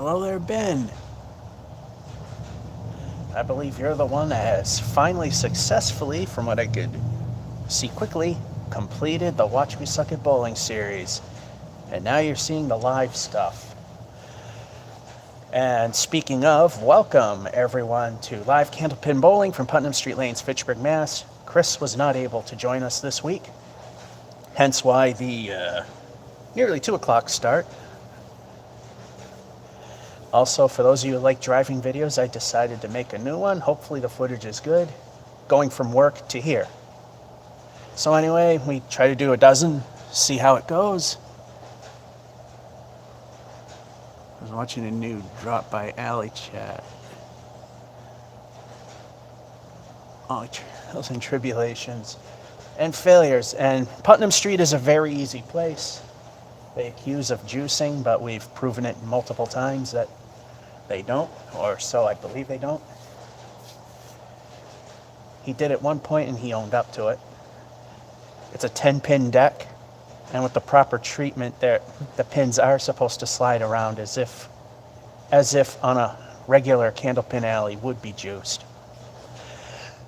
Hello there, Ben. I believe you're the one that has finally successfully, from what I could see quickly, completed the Watch Me Suck at Bowling series. And now you're seeing the live stuff. And speaking of, welcome everyone to live Candlepin Bowling from Putnam Street Lanes, Fitchburg, Mass. Chris was not able to join us this week, hence why the nearly 2 o'clock start. Also, for those of you who like driving videos, I decided to make a new one. Hopefully the footage is good, going from work to here. So anyway, we try to do a dozen, see how it goes. I was watching a new drop by alley chat. Oh, trials and tribulations and failures. And Putnam Street is a very easy place. They accuse of juicing, but we've proven it multiple times that they don't, or so I believe they don't. He did at one point and he owned up to it. It's a 10-pin deck, and with the proper treatment there, the pins are supposed to slide around as if on a regular candlepin alley would be juiced.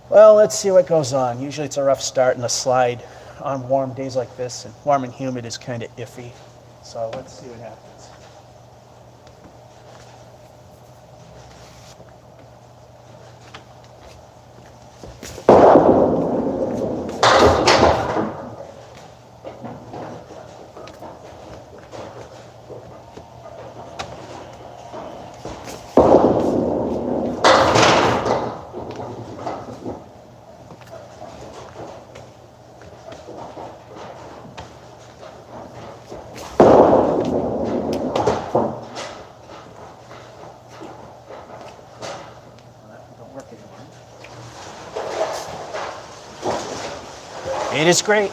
Well, let's see what goes on. Usually it's a rough start, and the slide on warm days like this, and warm and humid, is kind of iffy. So let's see what happens. It is great.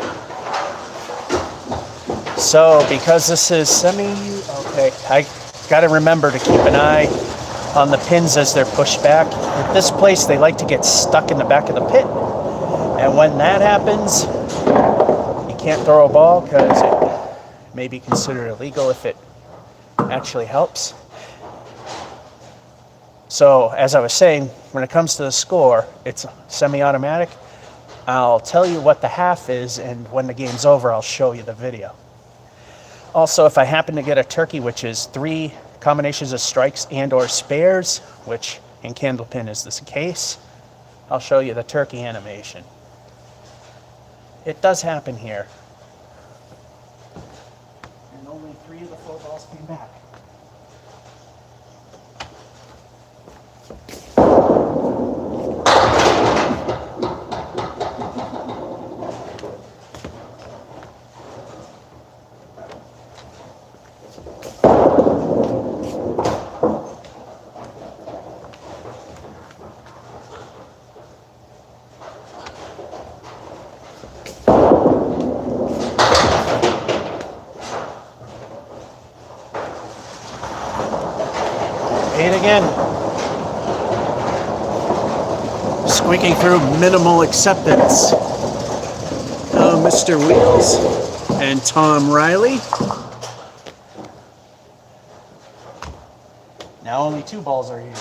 So because this is okay, I got to remember to keep an eye on the pins as they're pushed back. At this place, they like to get stuck in the back of the pit. And when that happens, you can't throw a ball because it may be considered illegal if it actually helps. So as I was saying, when it comes to the score, it's semi-automatic. I'll tell you what the half is, and when the game's over, I'll show you the video. Also, if I happen to get a turkey, which is 3 combinations of strikes and or spares, which in Candlepin is this case, I'll show you the turkey animation. It does happen here. And only 3 of the 4 balls came back. Again, squeaking through minimal acceptance. Mr. Wheels and Tom Riley. Now only 2 balls are here.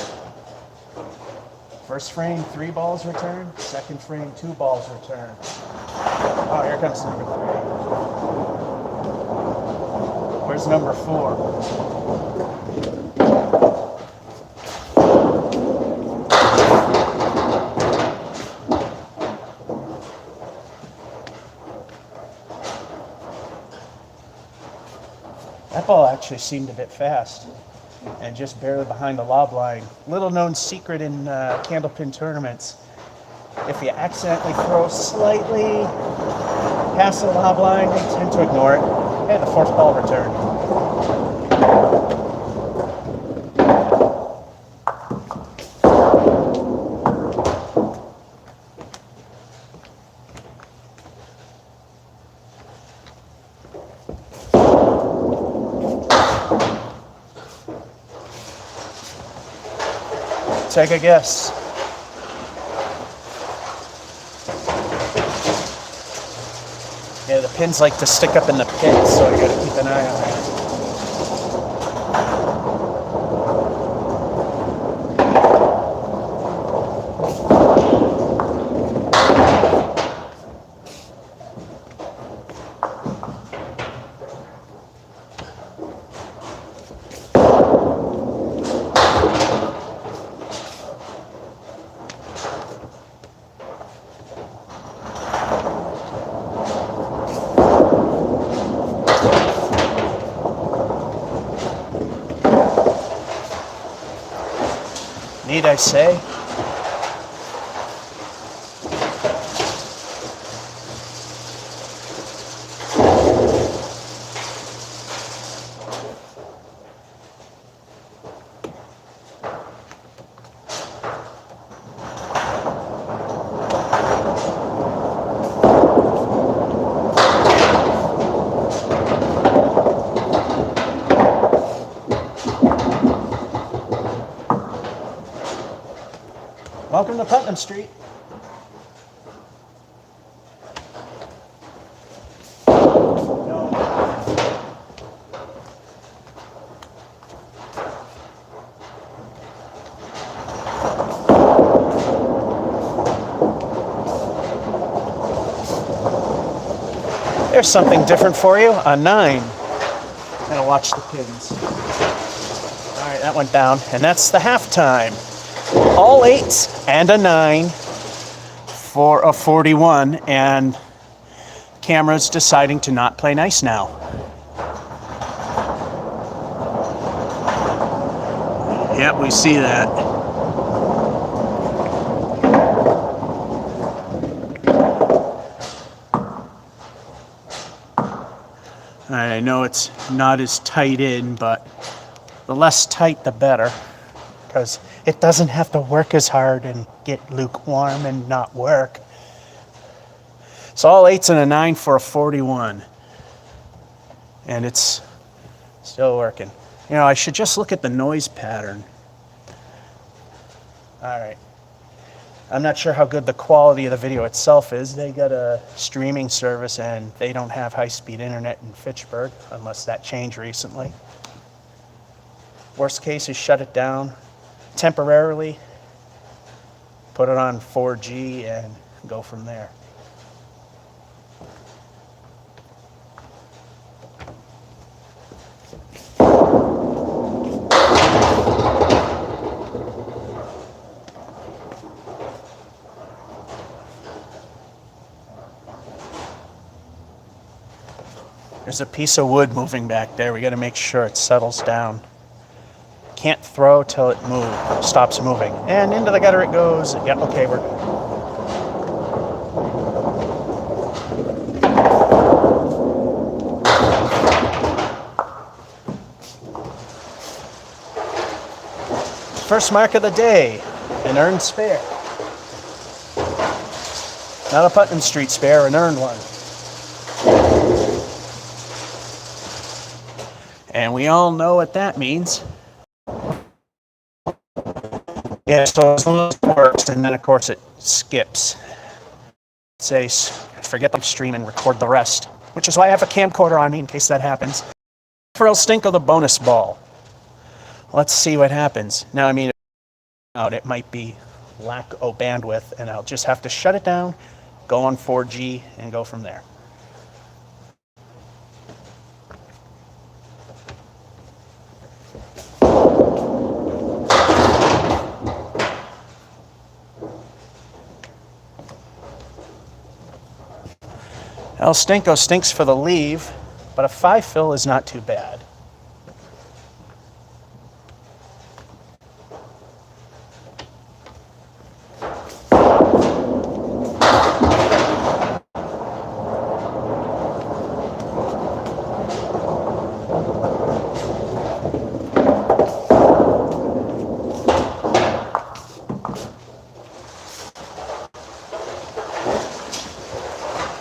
First frame, 3 balls returned. Second frame, 2 balls returned. Oh, here comes number 3. Where's number 4? That ball actually seemed a bit fast and just barely behind the lob line. Little known secret in Candlepin tournaments. If you accidentally throw slightly past the lob line, they tend to ignore it. And the 4th ball returned. Take a guess. Yeah, the pins like to stick up in the pit, so you gotta keep an eye on that. Need I say? Welcome to Putnam Street. There's something different for you, a 9. Gotta watch the pins. All right, that went down, and that's the halftime. All 8s and a 9 for a 41, and camera's deciding to not play nice now. Yep, we see that. I know it's not as tight in, but the less tight, the better, because it doesn't have to work as hard and get lukewarm and not work. So all 8s and a 9 for a 41. And it's still working. You know, I should just look at the noise pattern. All right. I'm not sure how good the quality of the video itself is. They got a streaming service and they don't have high-speed internet in Fitchburg, unless that changed recently. Worst case is shut it down temporarily, put it on 4G, and go from there. There's a piece of wood moving back there. We got to make sure it settles down. Can't throw till it stops moving. And into the gutter it goes. Yeah, okay, we're good. First mark of the day, an earned spare. Not a Putnam Street spare, an earned one. And we all know what that means. Yeah, so as long as it works, and then of course it skips. Say, forget the stream and record the rest, which is why I have a camcorder on me in case that happens. For El Stinko, the bonus ball. Let's see what happens. Now, I mean, it might be lack of bandwidth, and I'll just have to shut it down, go on 4G, and go from there. El Stinko stinks for the leave, but a 5 fill is not too bad.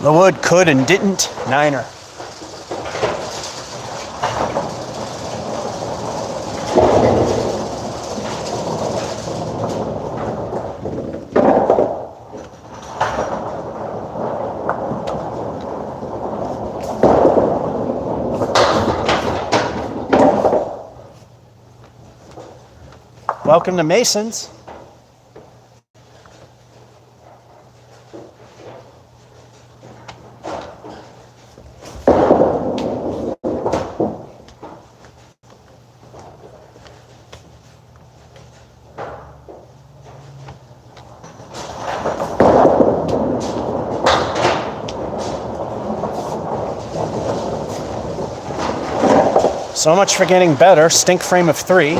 The wood could and didn't. Niner. Welcome to Masons. So much for getting better. Stink frame of 3.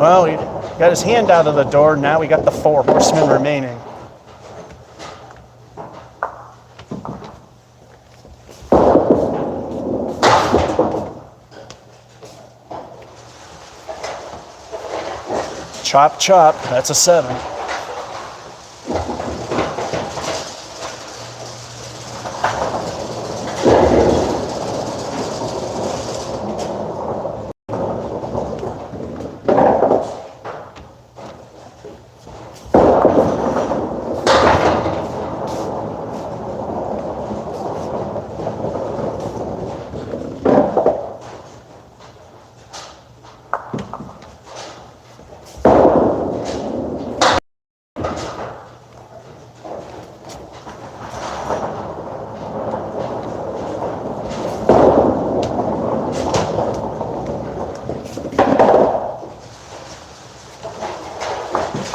Well, he got his hand out of the door. Now we got the 4 horsemen remaining. Chop, chop. That's a 7.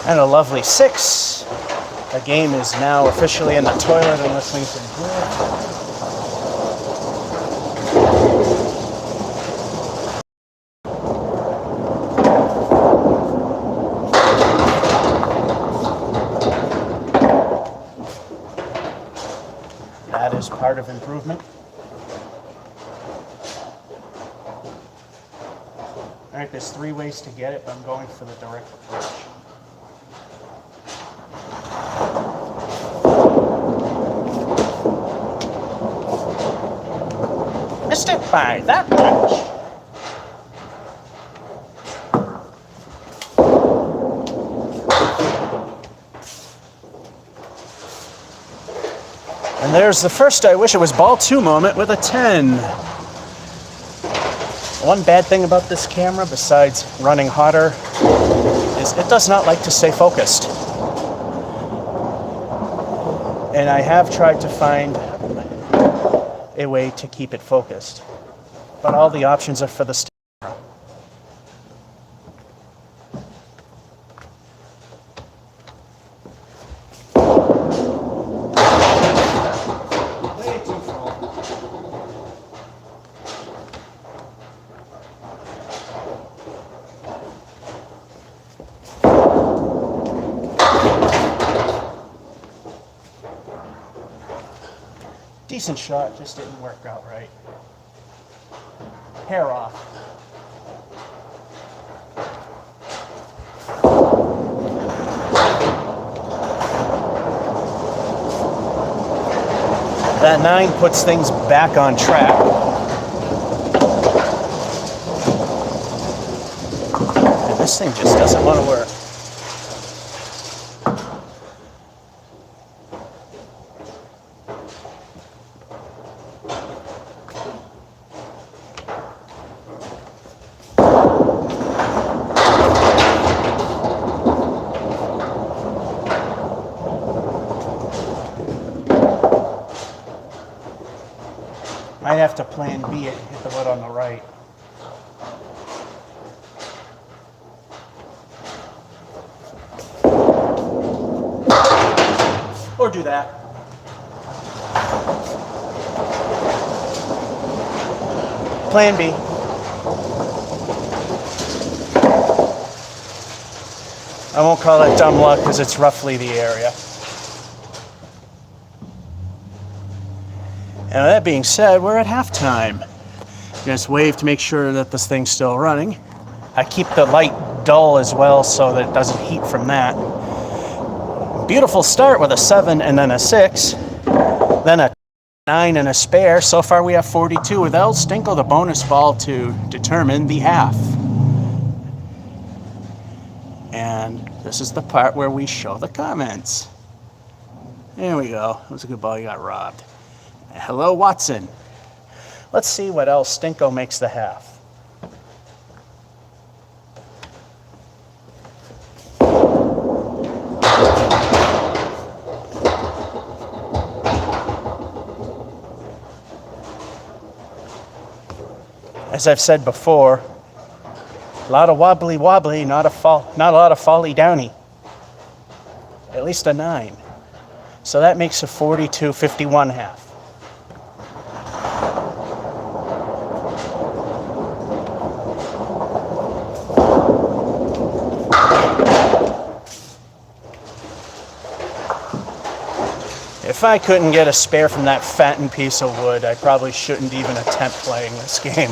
And a lovely 6. The game is now officially in the toilet and listening to good. That is part of improvement. All right, there's 3 ways to get it, but I'm going for the direct approach. Missed it by that much. And there's the first I wish it was ball 2 moment with a 10. One bad thing about this camera, besides running hotter, is it does not like to stay focused. And I have tried to find a way to keep it focused, but all the options are for the Stinko. Way too full. Decent shot, just didn't work out right. Hair off. That 9 puts things back on track. And this thing just doesn't want to work. Might have to plan B it, hit the wood on the right. Or do that. Plan B. I won't call it dumb luck because it's roughly the area. And that being said, we're at halftime. Just wave to make sure that this thing's still running. I keep the light dull as well so that it doesn't heat from that. Beautiful start with a 7 and then a 6. Then a 9 and a spare. So far we have 42 with El Stinko, the bonus ball to determine the half. And this is the part where we show the comments. There we go. That was a good ball, you got robbed. Hello, Watson. Let's see what else Stinko makes the half. As I've said before, a lot of wobbly wobbly, not a lot of folly downy. At least a 9. So that makes a 42-51 half. I couldn't get a spare from that fattened piece of wood, I probably shouldn't even attempt playing this game.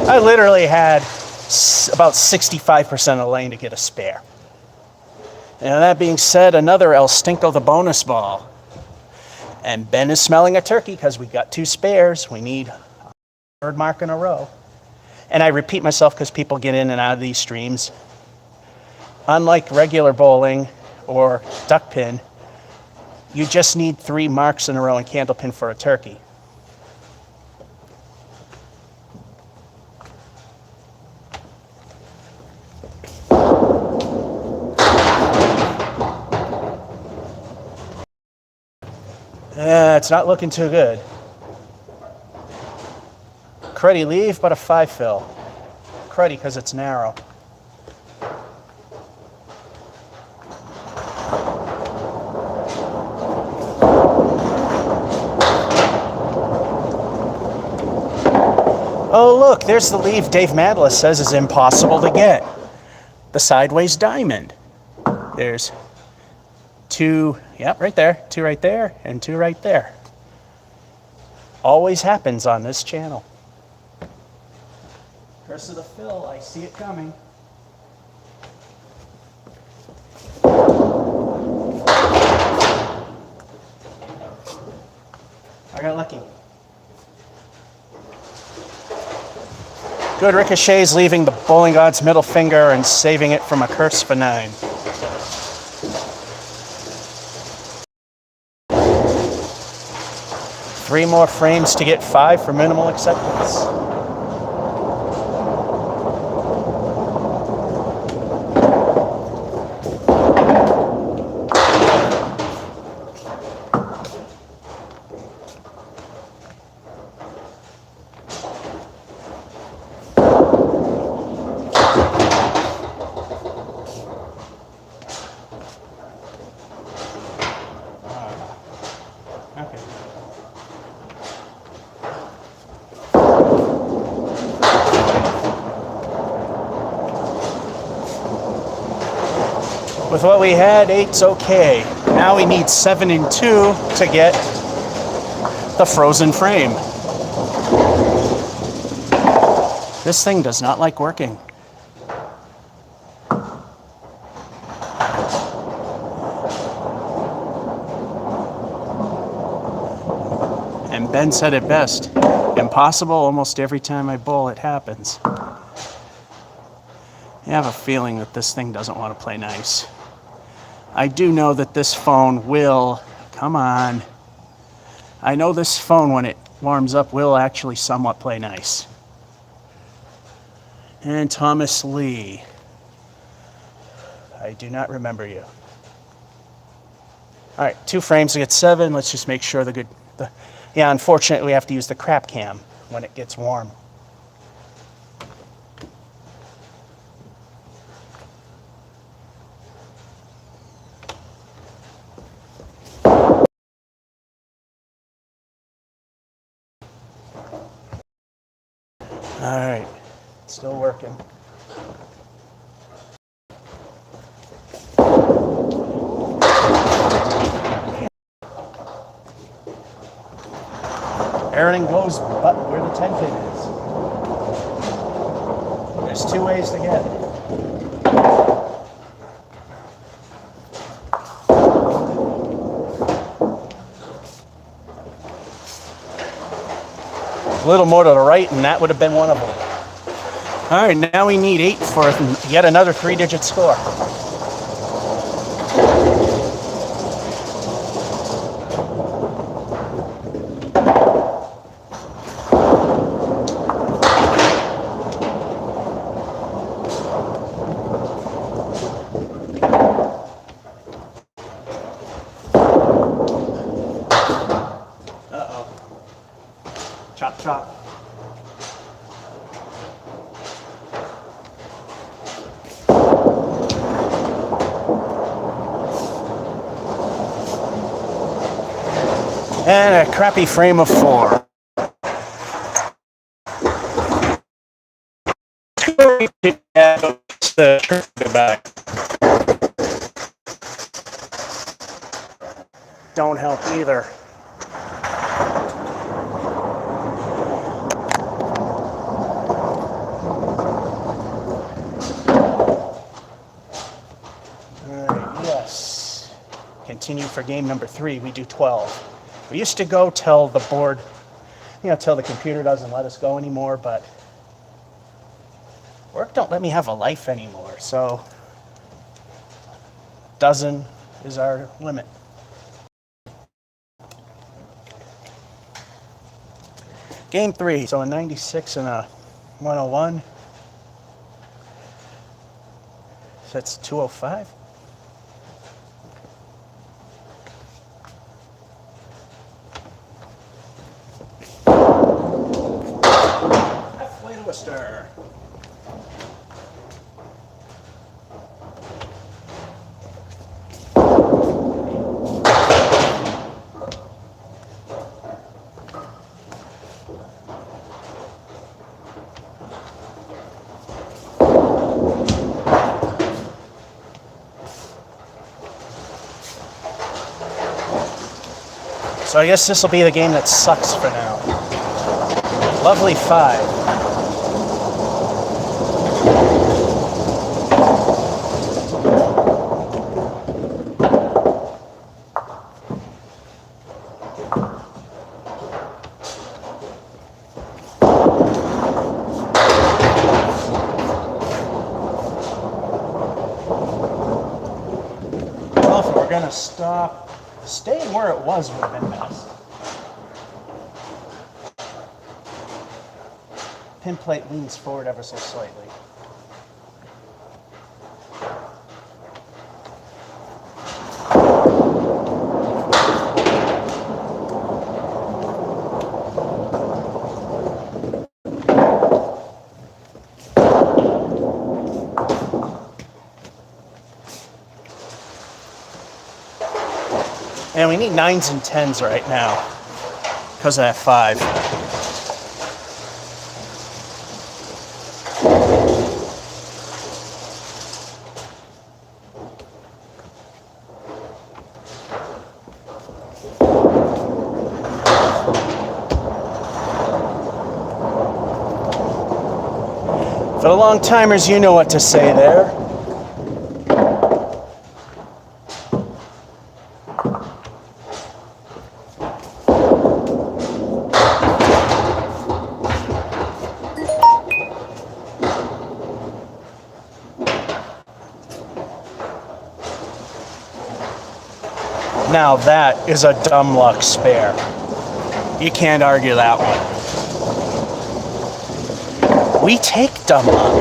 I literally had about 65% of the lane to get a spare. And that being said, another El Stinko the bonus ball. And Ben is smelling a turkey because we got 2 spares. We need a 3rd mark in a row. And I repeat myself because people get in and out of these streams. Unlike regular bowling or duck pin, you just need 3 marks in a row in candlepin for a turkey. It's not looking too good. Cruddy leave, but a 5 fill. Cruddy because it's narrow. Oh look, there's the leave Dave Madla says is impossible to get. The sideways diamond. There's 2, yep, right there, 2 right there, and 2 right there. Always happens on this channel. Curse of the fill, I see it coming. I got lucky. Good ricochets, leaving the bowling god's middle finger and saving it from a curse for 9. Three more frames to get 5 for minimal acceptance. Okay. With what we had, 8's okay. Now we need 7 and 2 to get the frozen frame. This thing does not like working. And Ben said it best. Impossible, almost every time I bowl it happens. I have a feeling that this thing doesn't want to play nice. I do know that this phone will, come on. I know this phone, when it warms up, will actually somewhat play nice. And Thomas Lee. I do not remember you. All right, 2 frames to get 7. Let's just make sure yeah, unfortunately we have to use the crap cam when it gets warm. All right, still working. Everything goes but where the 10 pin is. There's 2 ways to get it. A little more to the right, and that would have been one of them. All right, now we need 8 for yet another 3-digit score. Chop, chop. And a crappy frame of 4. The back. either. Yes. Continue for game number 3. We do 12. We used to go till the board, till the computer doesn't let us go anymore, but work don't let me have a life anymore, so dozen is our limit. Game 3, so a 96 and a 101. So that's 205. Halfway to a stir. So I guess this will be the game that sucks for now. Lovely 5. Well, if we're gonna stop. Staying where it was would have been best. Pin plate leans forward ever so slightly. And we need 9s and 10s right now because of that 5. For the long timers, you know what to say there. Now that is a dumb luck spare. You can't argue that one. We take dumb luck.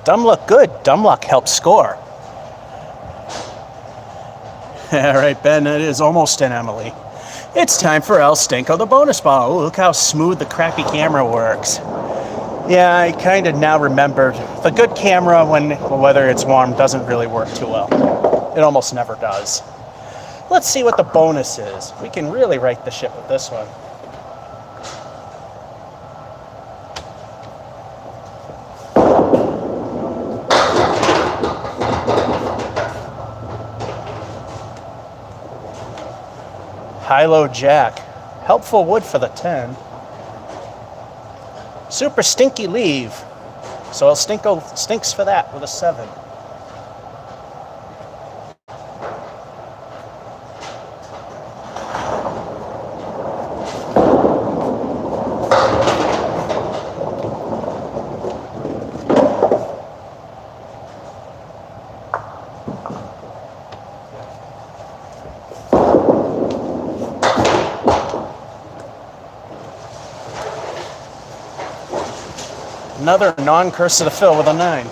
Dumb luck good. Dumb luck helps score. All right, Ben, it is almost an Emily. It's time for El Stinko, the bonus ball. Ooh, look how smooth the crappy camera works. Yeah, I kind of now remembered the good camera, whether it's warm, doesn't really work too well. It almost never does. Let's see what the bonus is. We can really right the ship with this one. High-low jack. Helpful wood for the 10. Super stinky leave. So El Stinko stinks for that with a 7. Another non-curse to the fill with a 9.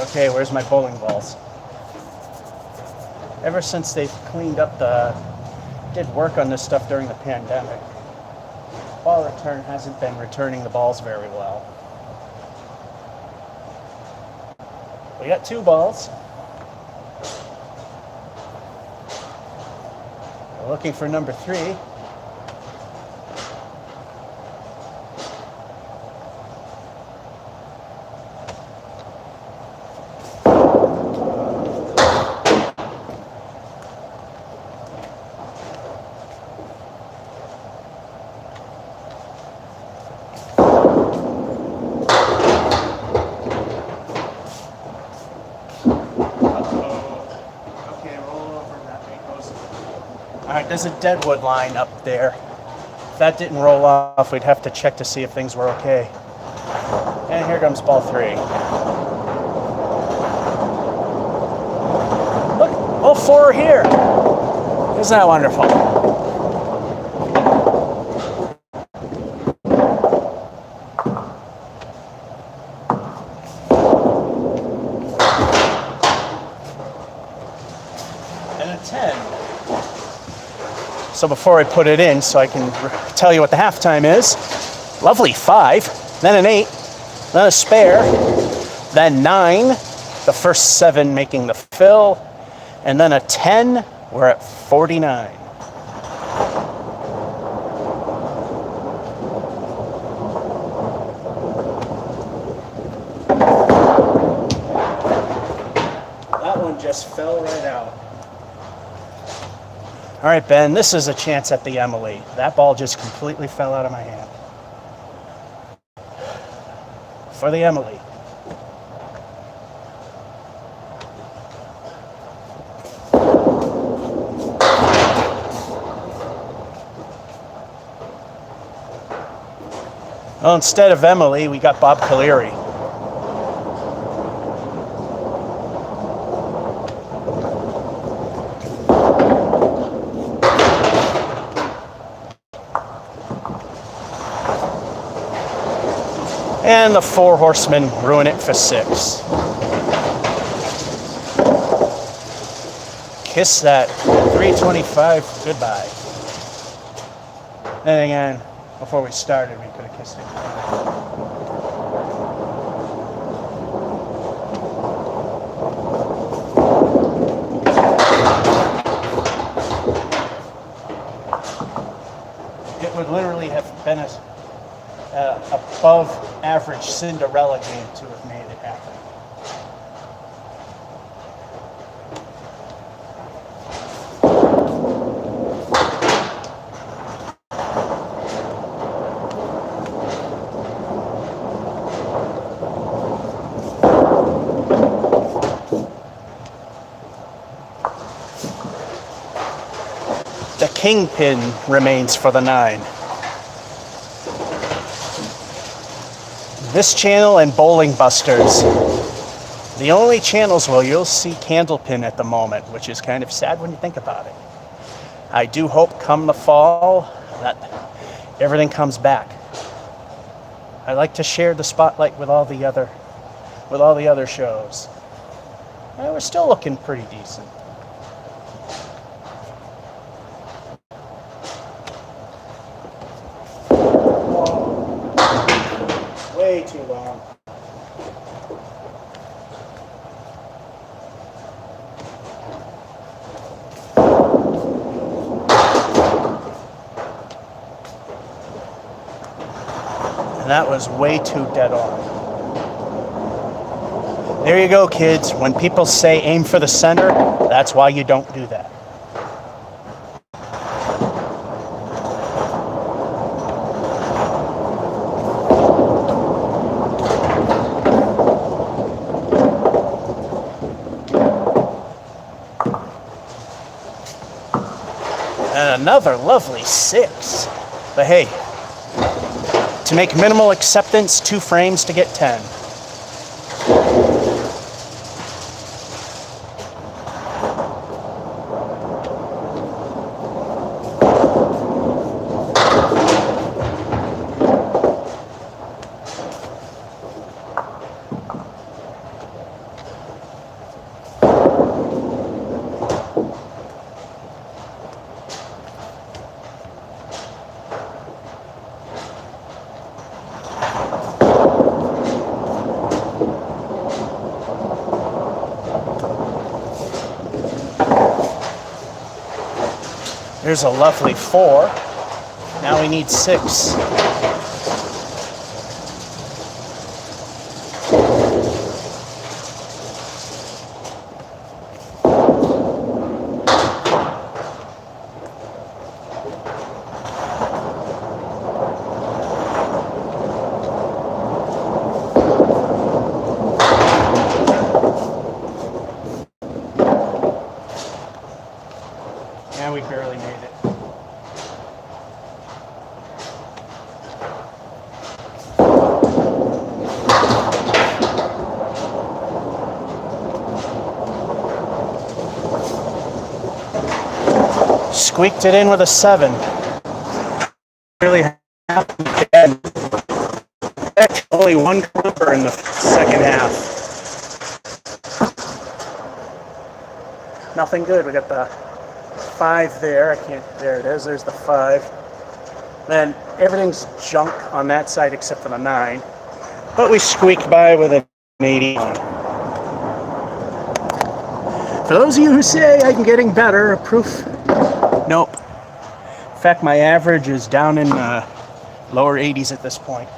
Okay, where's my bowling balls? Ever since they've cleaned up did work on this stuff during the pandemic, ball return hasn't been returning the balls very well. We got 2 balls. We're looking for number 3. All right, there's a deadwood line up there. If that didn't roll off, we'd have to check to see if things were okay. And here comes ball 3. Look, all 4 are here. Isn't that wonderful? And a 10. So before I put it in, so I can tell you what the halftime is, lovely 5, then an 8, then a spare, then 9, the first 7 making the fill, and then a 10, we're at 49. That one just fell right out. All right, Ben, this is a chance at the Emily. That ball just completely fell out of my hand. For the Emily. Well, instead of Emily, we got Bob Caleri. And the 4 horsemen ruin it for 6. Kiss that 325 goodbye. Then again, before we started, we could have kissed it. It would literally have been a above average Cinderella game to have made it happen. The kingpin remains for the 9. This channel and Bowling Busters, the only channels where you'll see Candlepin at the moment, which is kind of sad when you think about it. I do hope come the fall that everything comes back. I like to share the spotlight with all the other shows. And we're still looking pretty decent. Way too long. And that was way too dead on. There you go, kids. When people say aim for the center, that's why you don't do that. And another lovely 6. But hey, to make minimal acceptance, 2 frames to get 10. There's a lovely 4. Now we need 6. And we barely made it. squeaked it in with a 7. Really happy again. Only one clumper in the second half. Nothing good. We got the 5 there. There it is. There's the 5. Then everything's junk on that side except for the 9. But we squeaked by with an 81. For those of you who say I'm getting better, proof, nope. In fact, my average is down in lower 80s at this point.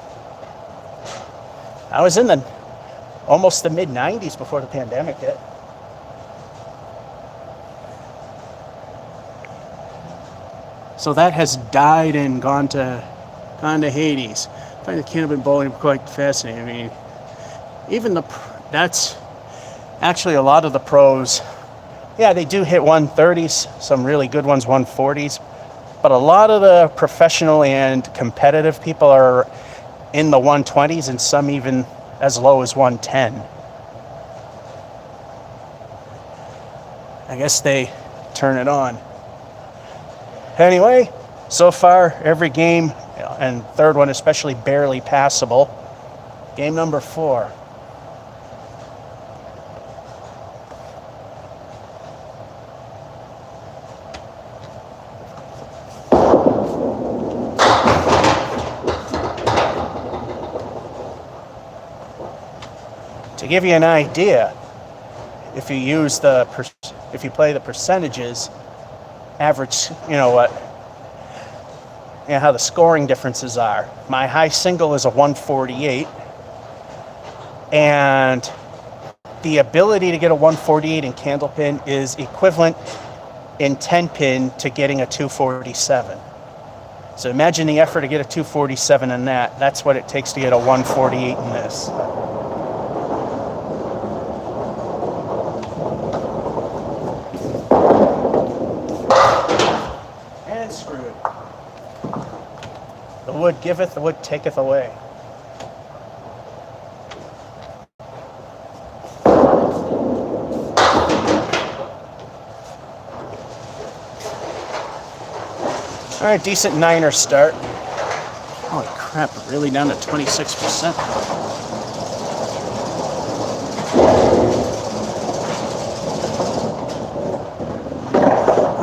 I was in almost the mid 90s before the pandemic hit. So that has died and gone to Hades. I find the Candlepin bowling quite fascinating. I mean, even that's actually a lot of the pros. Yeah, they do hit 130s, some really good ones 140s, but a lot of the professional and competitive people are in the 120s and some even as low as 110. I guess they turn it on. Anyway, so far every game, and third one especially, barely passable. Game number 4. To give you an idea, if you play the percentages, average, how the scoring differences are. My high single is a 148, and the ability to get a 148 in Candlepin is equivalent in 10 pin to getting a 247. So imagine the effort to get a 247 in that. That's what it takes to get a 148 in this. And screwed. The wood giveth, the wood taketh away. All right, decent 9er start. Holy crap, really down to 26%.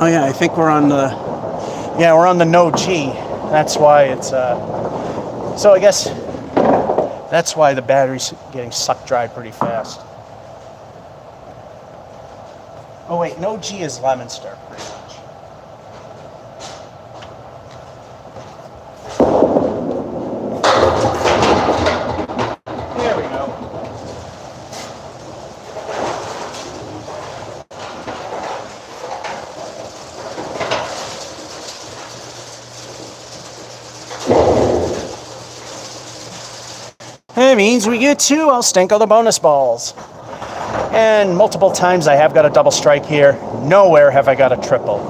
Oh yeah, I think we're on the no G. That's why it's, so I guess that's why the battery's getting sucked dry pretty fast. Oh wait, no G is lemon star pretty much. There we go. That means we get 2. I'll Stinko the bonus balls. And multiple times I have got a double strike here. Nowhere have I got a triple.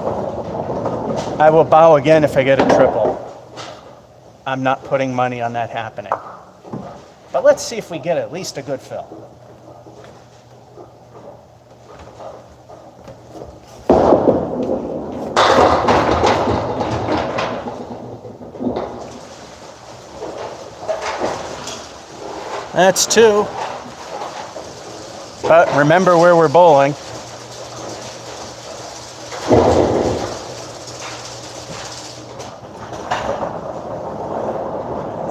I will bow again if I get a triple. I'm not putting money on that happening. But let's see if we get at least a good fill. That's 2. But remember where we're bowling.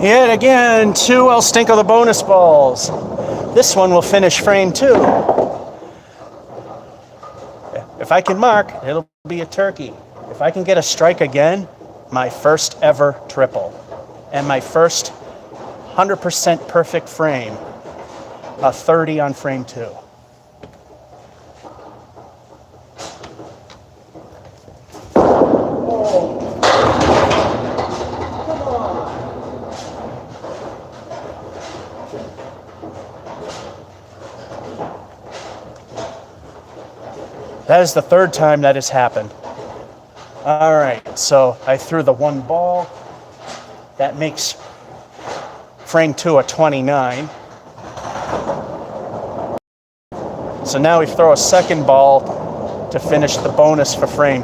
Yet again, 2, I'll Stinko the bonus balls. This one will finish frame 2. If I can mark, it'll be a turkey. If I can get a strike again, my first ever triple. And my first 100% perfect frame, a 30 on frame 2. That is the 3rd time that has happened. All right, so I threw the 1 ball. That makes frame 2 a 29. So now we throw a 2nd ball to finish the bonus for frame.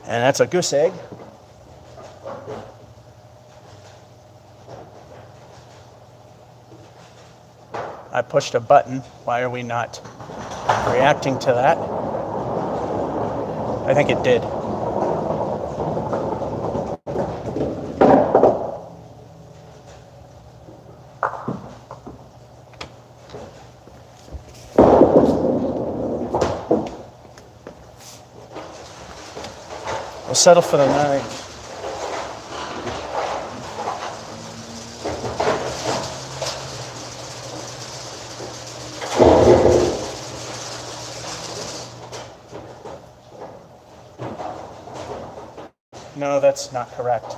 And that's a goose egg. I pushed a button. Why are we not reacting to that? I think it did. We'll settle for the 9. No, that's not correct.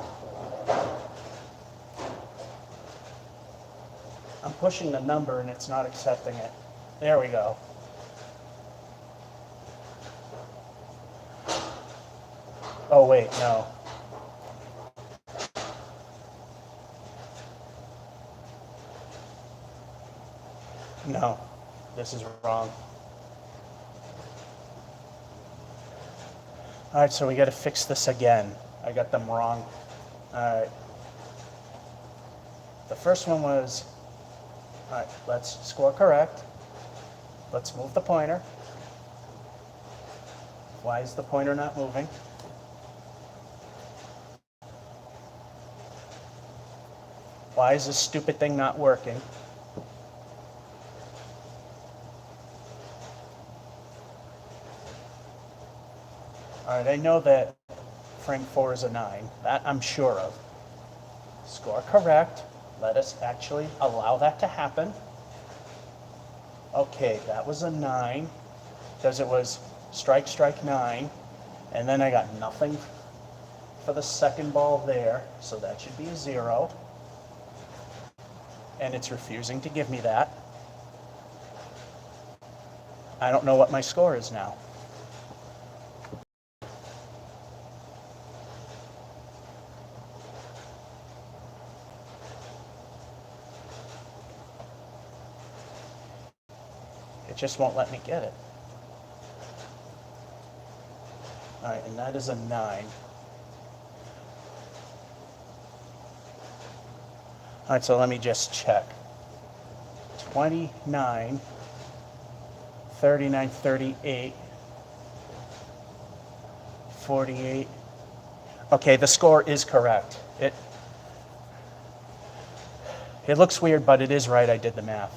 I'm pushing the number and it's not accepting it. There we go. Oh, wait, no. No, this is wrong. All right, so we got to fix this again. I got them wrong. All right. The first one was, all right, let's score correct. Let's move the pointer. Why is the pointer not moving? Why is this stupid thing not working? All right, I know that frame 4 is a 9. That I'm sure of. Score correct. Let us actually allow that to happen. Okay, that was a 9 because it was strike, strike, 9. And then I got nothing for the second ball there, so that should be a 0. And it's refusing to give me that. I don't know what my score is now. It just won't let me get it. All right, and that is a 9. All right, so let me just check. 29, 39, 38, 48. Okay, the score is correct. It looks weird, but it is right. I did the math.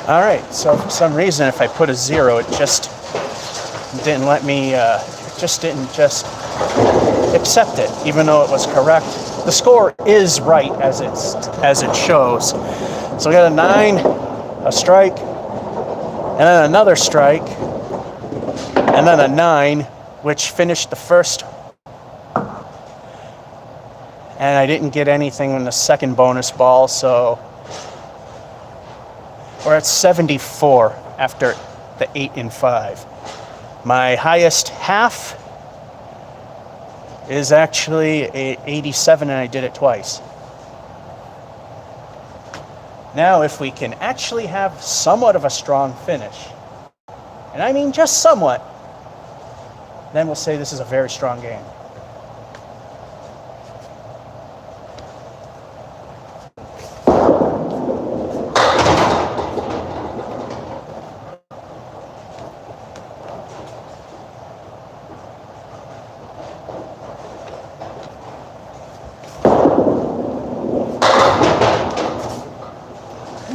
All right, so for some reason, if I put a 0, it just didn't let me, it just didn't accept it, even though it was correct. The score is right as it shows. So we got a 9, a strike, and then another strike, and then a 9, which finished the first. And I didn't get anything in the second bonus ball, so we're at 74 after the 8 and 5. My highest half is actually a 87, and I did it twice. Now, if we can actually have somewhat of a strong finish, and I mean just somewhat, then we'll say this is a very strong game.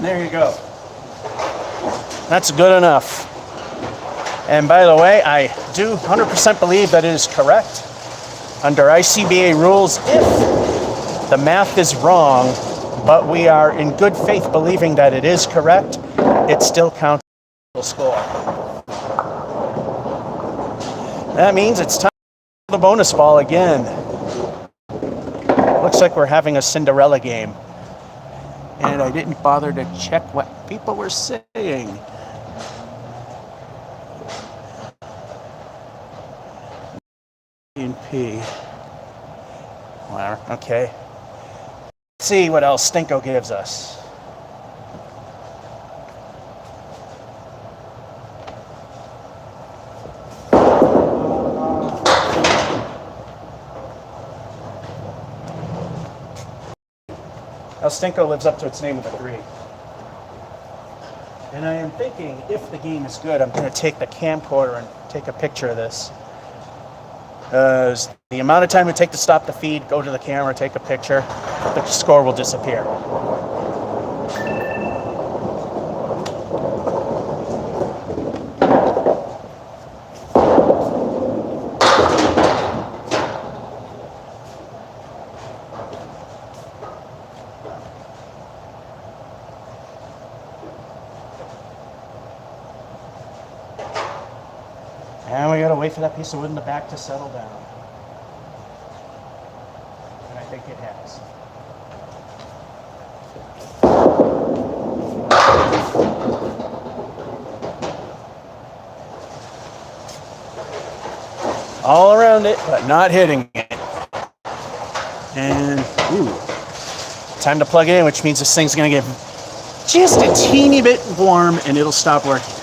There you go. That's good enough. And by the way, I do 100% believe that it is correct. Under ICBA rules, if the math is wrong, but we are in good faith believing that it is correct, it still counts. score. That means it's time for the bonus ball again. Looks like we're having a Cinderella game. And I didn't bother to check what people were saying. P. Whatever. Okay. Let's see what else Stinko gives us. Now Stinko lives up to its name with a 3. And I am thinking, if the game is good, I'm going to take the camcorder and take a picture of this. The amount of time it takes to stop the feed, go to the camera, take a picture, the score will disappear. And we gotta wait for that piece of wood in the back to settle down. And I think it has. All around it, but not hitting it. And, time to plug it in, which means this thing's gonna get just a teeny bit warm and it'll stop working.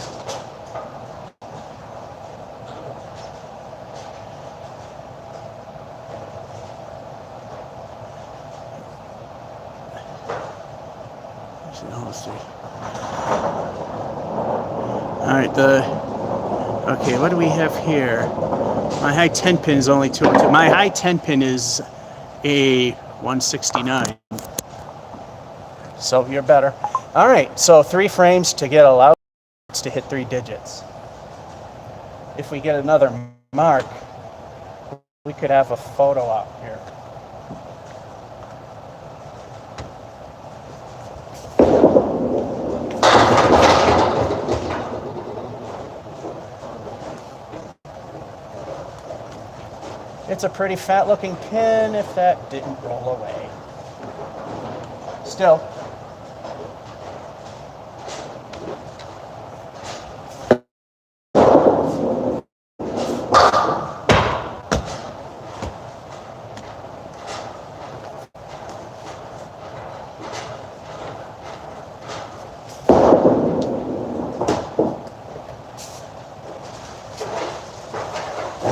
Alright, okay, what do we have here? My high 10 pin is only 202. My high 10 pin is a 169. So you're better. Alright, so 3 frames to get allowed to hit 3 digits. If we get another mark, we could have a photo op here. It's a pretty fat looking pin if that didn't roll away. Still.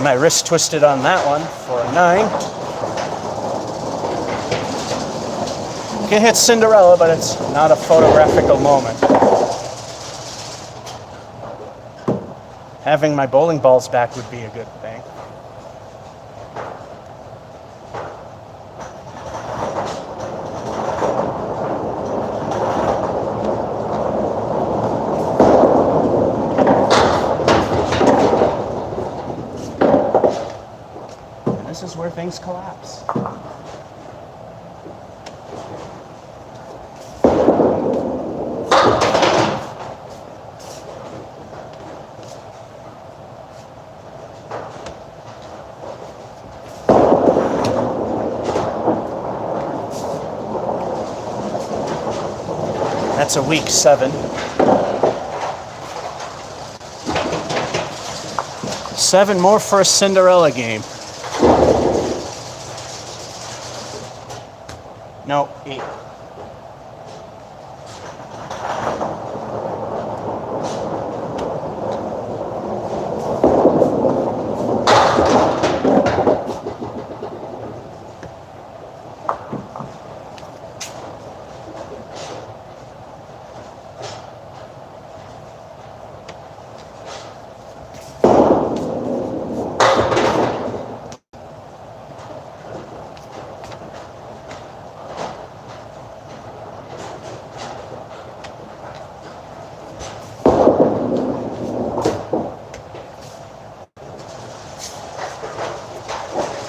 My wrist twisted on that one for a 9. You can hit Cinderella, but it's not a photographical moment. Having my bowling balls back would be a good thing. This is where things collapse. That's a week 7. 7 more for a Cinderella game. No, 8.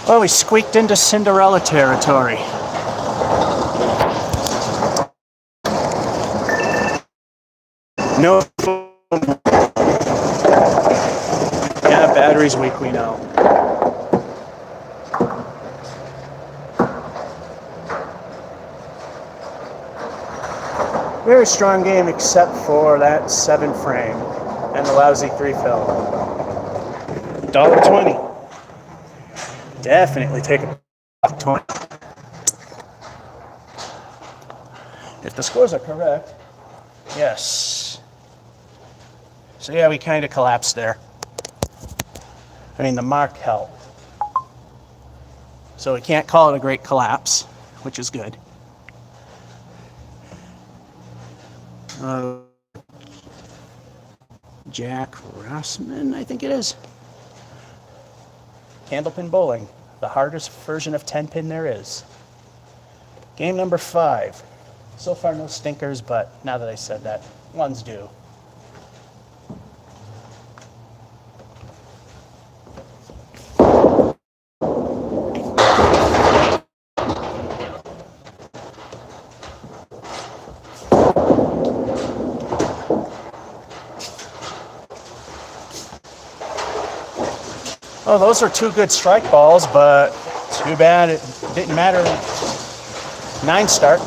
Well, we squeaked into Cinderella territory. No. battery's weak, we know. Very strong game except for that 7 frame and the lousy 3 fill. $1.20. Definitely take a $20. If the scores are correct, yes. So yeah, we kind of collapsed there. I mean, the mark held. So we can't call it a great collapse, which is good. Jack Rossman, I think it is. Candlepin bowling, the hardest version of 10-pin there is. Game number 5. So far, no stinkers, but now that I said that, one's due. Oh, those are 2 good strike balls, but too bad it didn't matter. 9 start.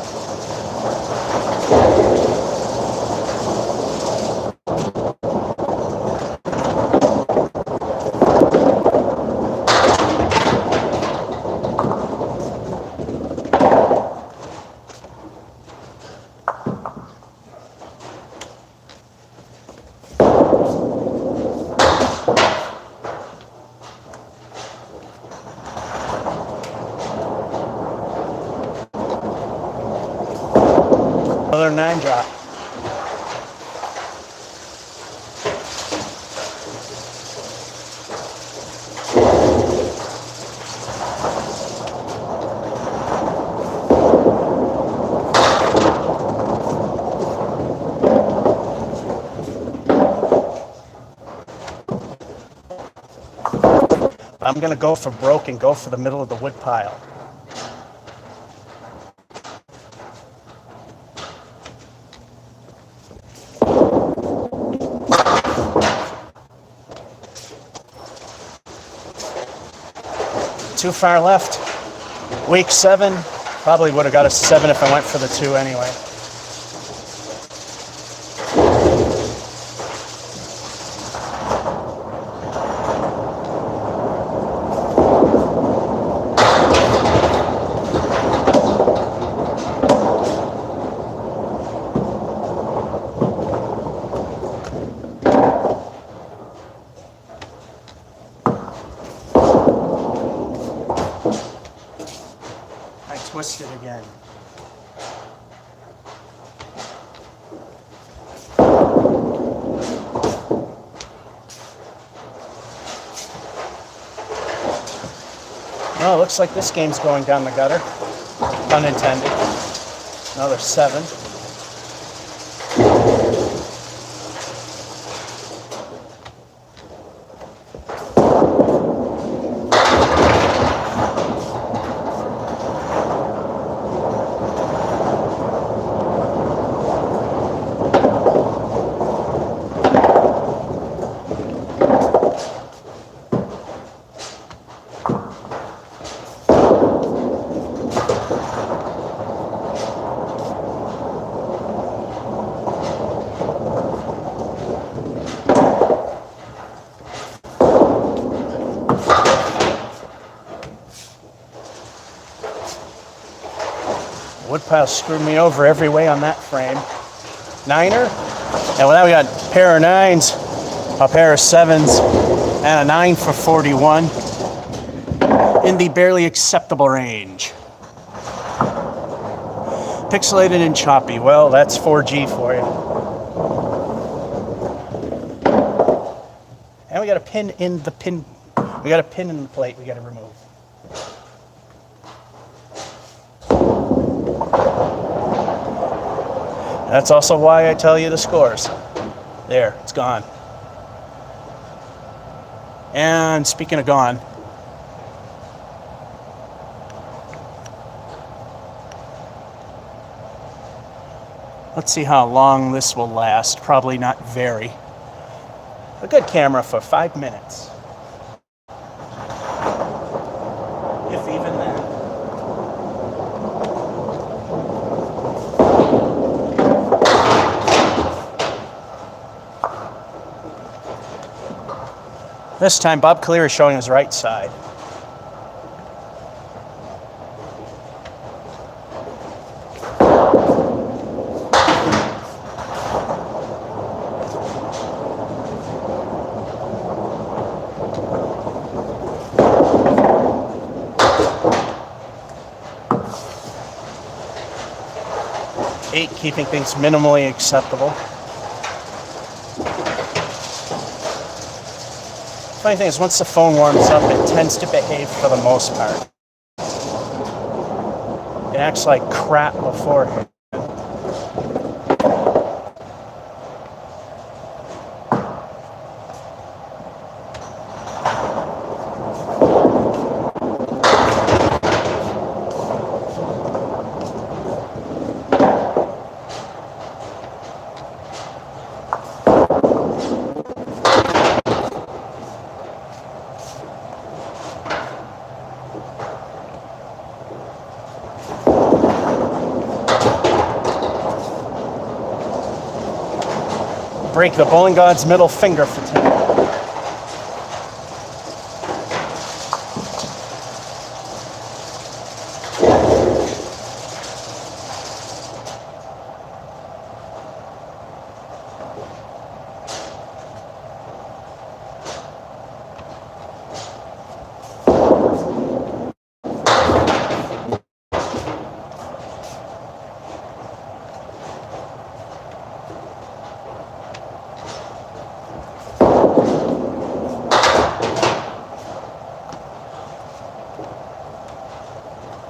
Another 9 drop. I'm going to go for broke and go for the middle of the wood pile. Too far left. Week 7. Probably would have got a 7 if I went for the 2 anyway. Twist it again. Oh, looks like this game's going down the gutter. Unintended. Another 7. Woodpile screwed me over every way on that frame. 9er. And well, now we got a pair of 9s, a pair of 7s, and a 9 for 41 in the barely acceptable range. Pixelated and choppy. Well, that's 4G for you. And we got a pin in the pin. We got a pin in the plate we got to remove. That's also why I tell you the scores. There, it's gone. And speaking of gone, let's see how long this will last. Probably not very. A good camera for 5 minutes. This time, Bob Clear is showing his right side. Eight, keeping things minimally acceptable. Funny thing is, once the phone warms up, it tends to behave for the most part. It acts like crap beforehand. Break the bowling god's middle finger for 10.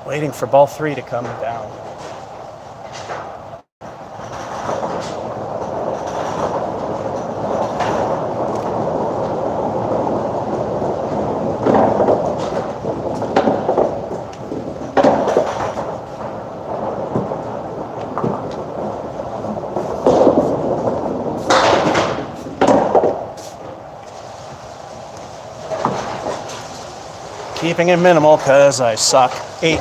Waiting for ball 3 to come down. Keeping it minimal because I suck. 8.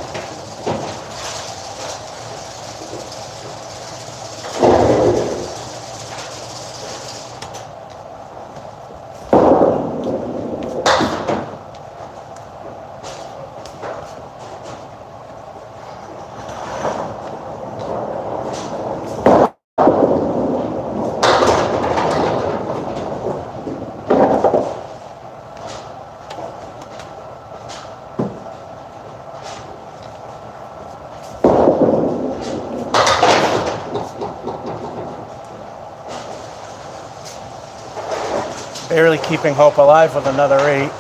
Barely keeping hope alive with another 8.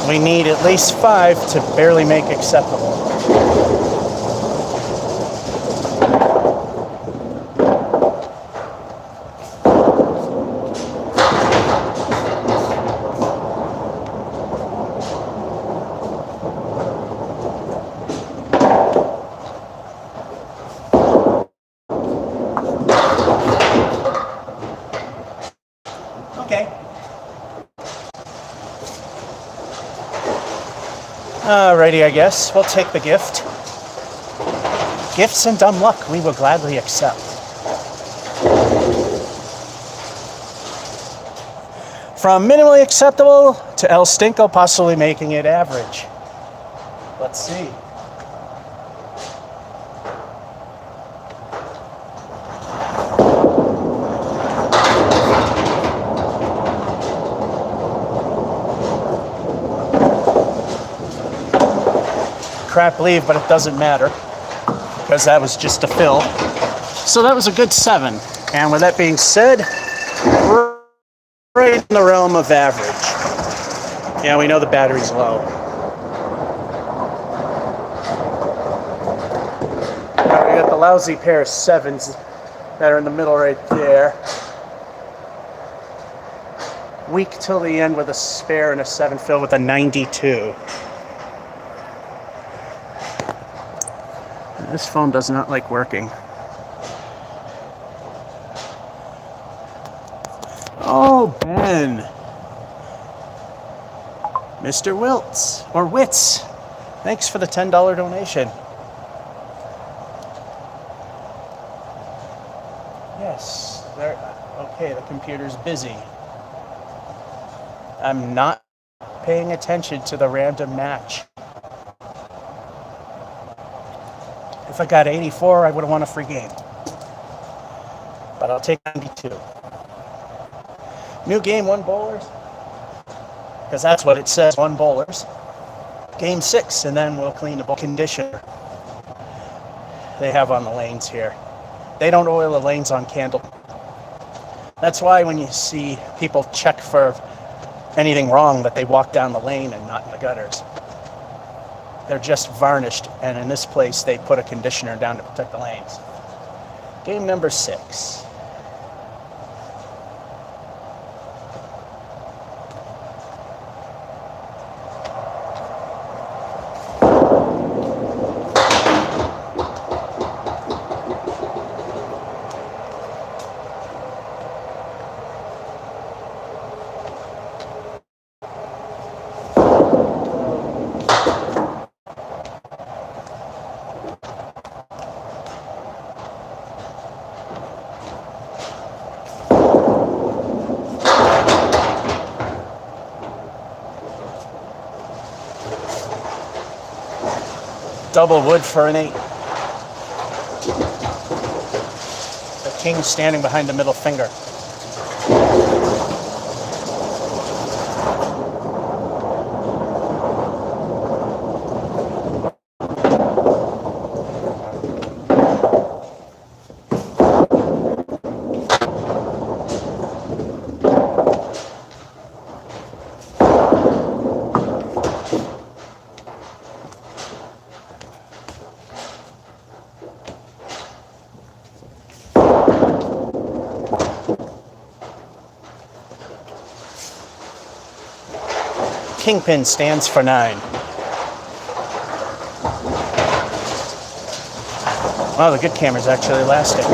We need at least 5 to barely make acceptable. Okay. Alrighty, I guess. We'll take the gift. Gifts and dumb luck we will gladly accept. From minimally acceptable to El Stinko possibly making it average. Let's see. Crap leave, but it doesn't matter because that was just a fill. So that was a good 7. And with that being said, right in the realm of average. Yeah, we know the battery's low. Now we got the lousy pair of 7s that are in the middle right there. Weak till the end with a spare and a 7 fill with a 92. This phone does not like working. Oh, Ben. Mr. Wiltz, or Witz. Thanks for the $10 donation. Yes. Okay, the computer's busy. I'm not paying attention to the random match. If I got 84, I would have won a free game. But I'll take 92. New game, 1 bowlers. Because that's what it says, 1 bowlers. Game 6, and then we'll clean the bowl conditioner they have on the lanes here. They don't oil the lanes on Candle. That's why when you see people check for anything wrong, that they walk down the lane and not in the gutters. They're just varnished, and in this place they put a conditioner down to protect the lanes. Game number 6. Double wood for an 8. The king standing behind the middle finger. Kingpin stands for 9. Wow, the good camera's actually lasting.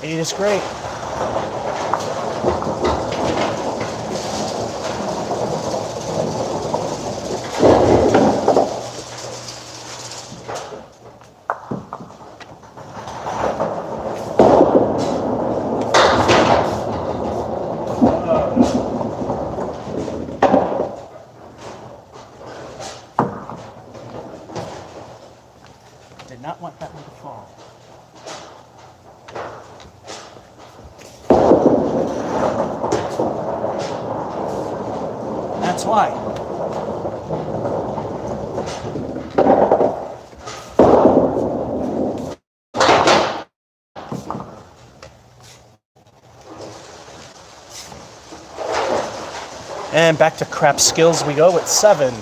It is great. Did not want that one to fall. That's why. And back to crap skills we go at 7.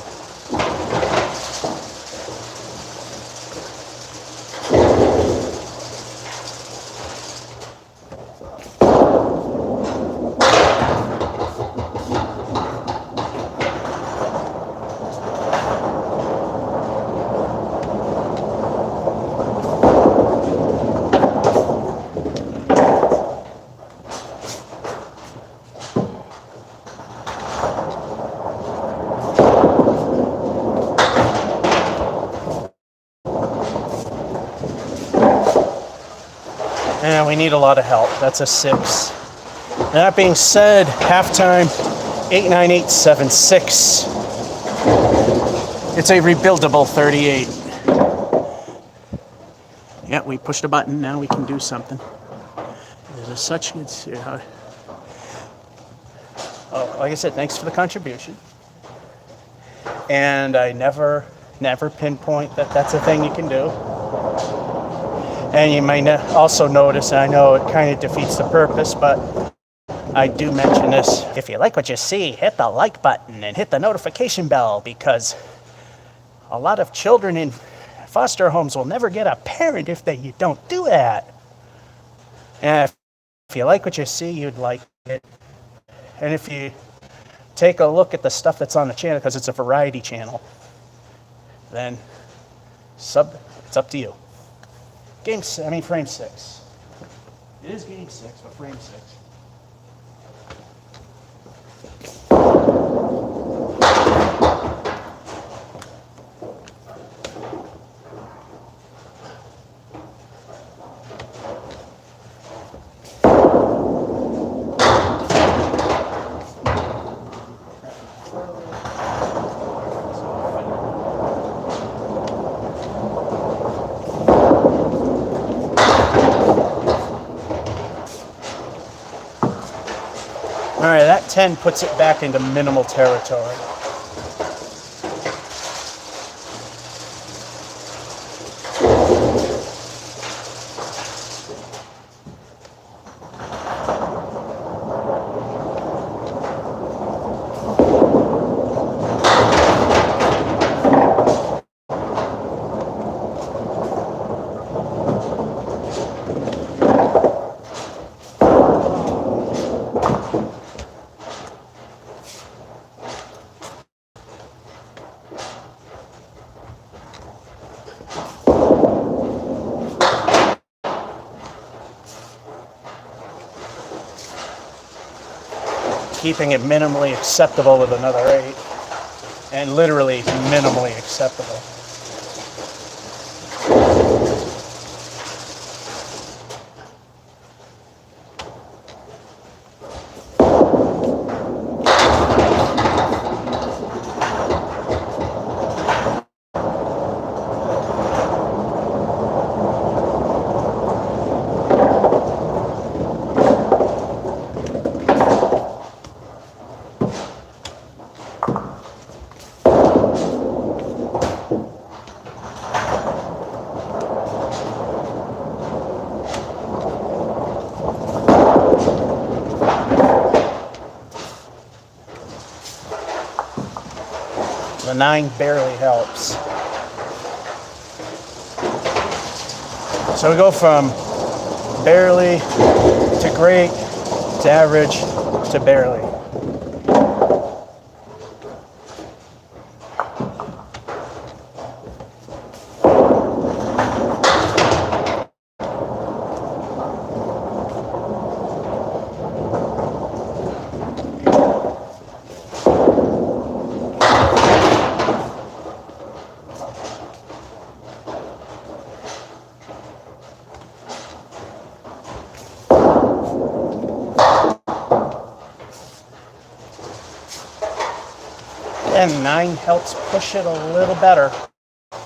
And we need a lot of help. That's a 6. That being said, halftime 89876. It's a rebuildable 38. Yeah, we pushed a button. Now we can do something. It is such good. Oh, like I said, thanks for the contribution. And I never pinpoint that that's a thing you can do. And you might also notice, and I know it kind of defeats the purpose, but I do mention this. If you like what you see, hit the like button and hit the notification bell, because a lot of children in foster homes will never get a parent if you don't do that. And if you like what you see, you'd like it. And if you take a look at the stuff that's on the channel, because it's a variety channel, then it's up to you. Frame 6. It is game 6, but frame 6. All right, that 10 puts it back into minimal territory. Keeping it minimally acceptable with another 8, and literally minimally acceptable. The 9 barely helps. So we go from barely to great to average to barely. And 9 helps push it a little better. All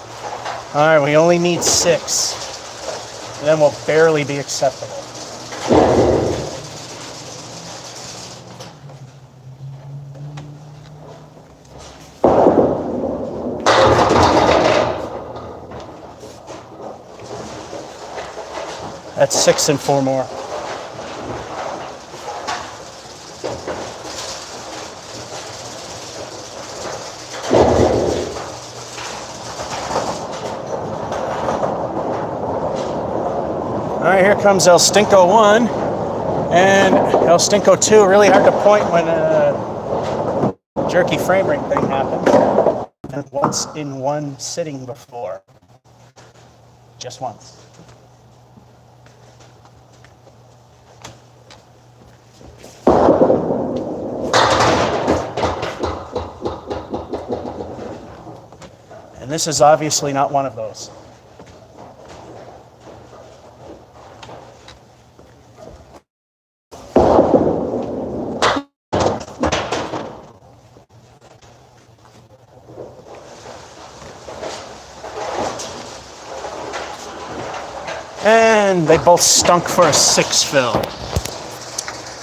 right, we only need 6. And then we'll barely be acceptable. That's 6 and 4 more. All right, here comes El Stinko 1 and El Stinko 2. Really hard to point when a jerky frame rate thing happens. And once in one sitting before. Just once. And this is obviously not one of those. And they both stunk for a 6 fill.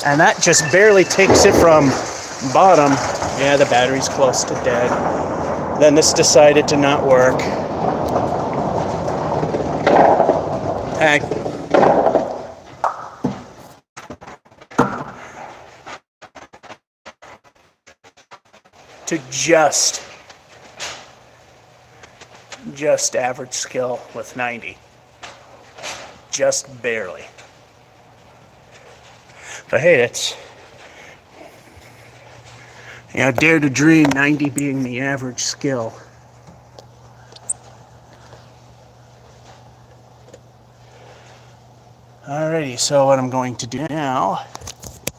And that just barely takes it from bottom. Yeah, the battery's close to dead. Then this decided to not work. And to just just average skill with 90. Just barely. But hey, it's, dare to dream 90 being the average skill. Alrighty, so what I'm going to do now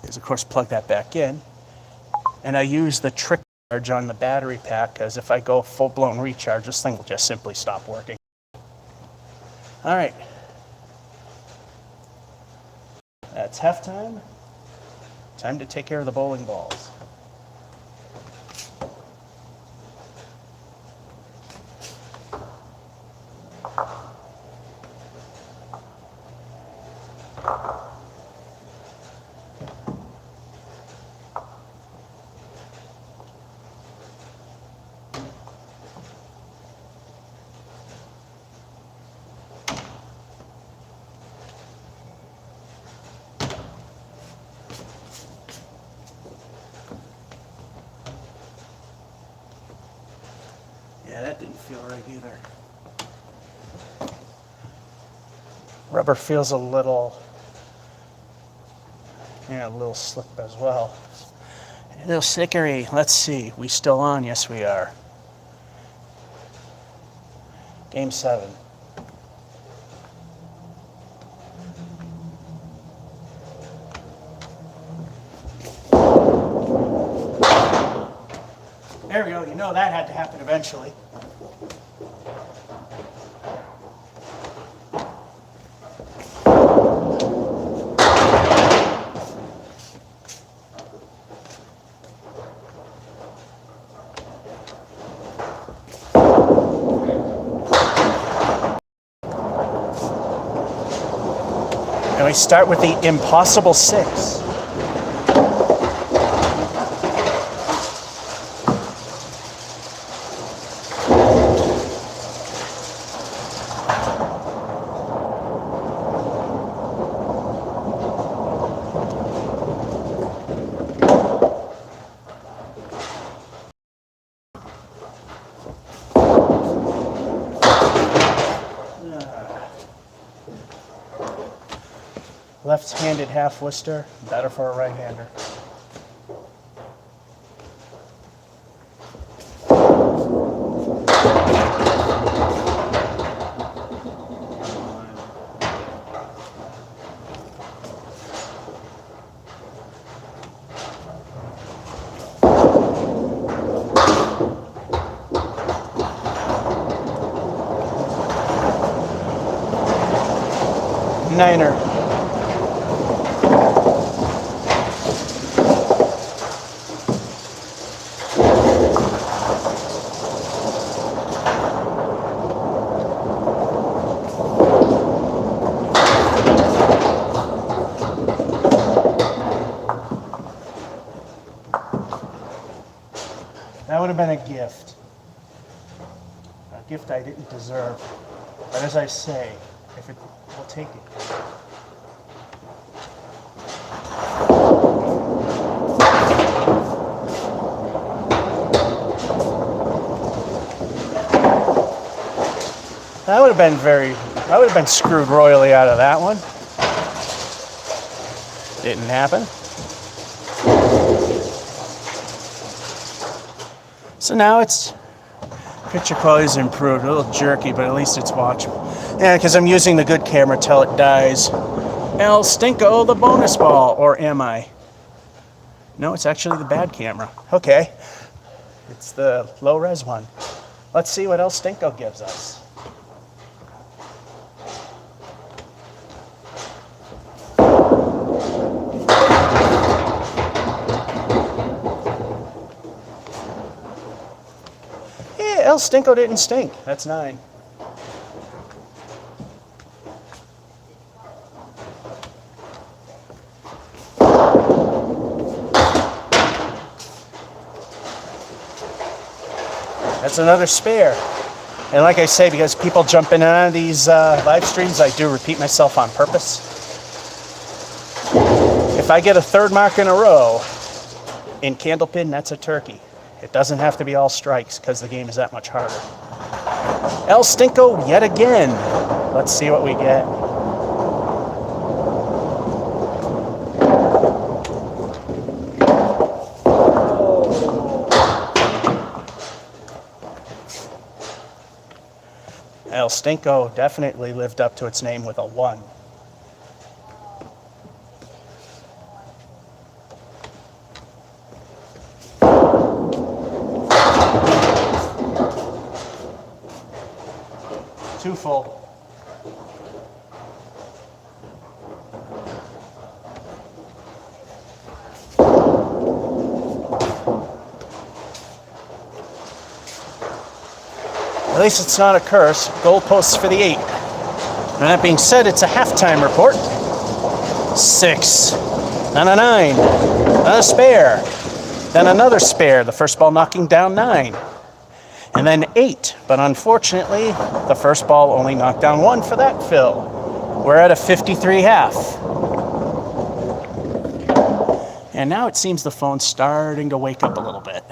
is, of course, plug that back in. And I use the trick charge on the battery pack, because if I go full-blown recharge, this thing will just simply stop working. Alright. That's halftime. Time to take care of the bowling balls. Yeah, that didn't feel right either. Rubber feels a little slip as well. A little slickery. Let's see. We still on? Yes, we are. Game 7. There we go. You know that had to happen eventually. And we start with the impossible 6. Left-handed half Worcester, better for a right-hander. Niner. That would have been a gift. A gift I didn't deserve. But as I say, if it, we'll take it. I would have been screwed royally out of that one. Didn't happen. So now it's, picture quality's improved, a little jerky, but at least it's watchable. Yeah, because I'm using the good camera till it dies. El Stinko, the bonus ball, or am I? No, it's actually the bad camera. Okay, it's the low-res one. Let's see what El Stinko gives us. El Stinko didn't stink. That's 9. That's another spare. And like I say, because people jump in and out of these live streams, I do repeat myself on purpose. If I get a 3rd mark in a row in Candlepin, that's a turkey. It doesn't have to be all strikes because the game is that much harder. El Stinko yet again. Let's see what we get. El Stinko definitely lived up to its name with a 1. Too full. At least it's not a curse. Goalposts for the 8. And that being said, it's a halftime report. 6. Then a 9. Then a spare. Then another spare. The first ball knocking down 9. And then 8. But unfortunately, the first ball only knocked down 1 for that fill. We're at a 53 half. And now it seems the phone's starting to wake up a little bit.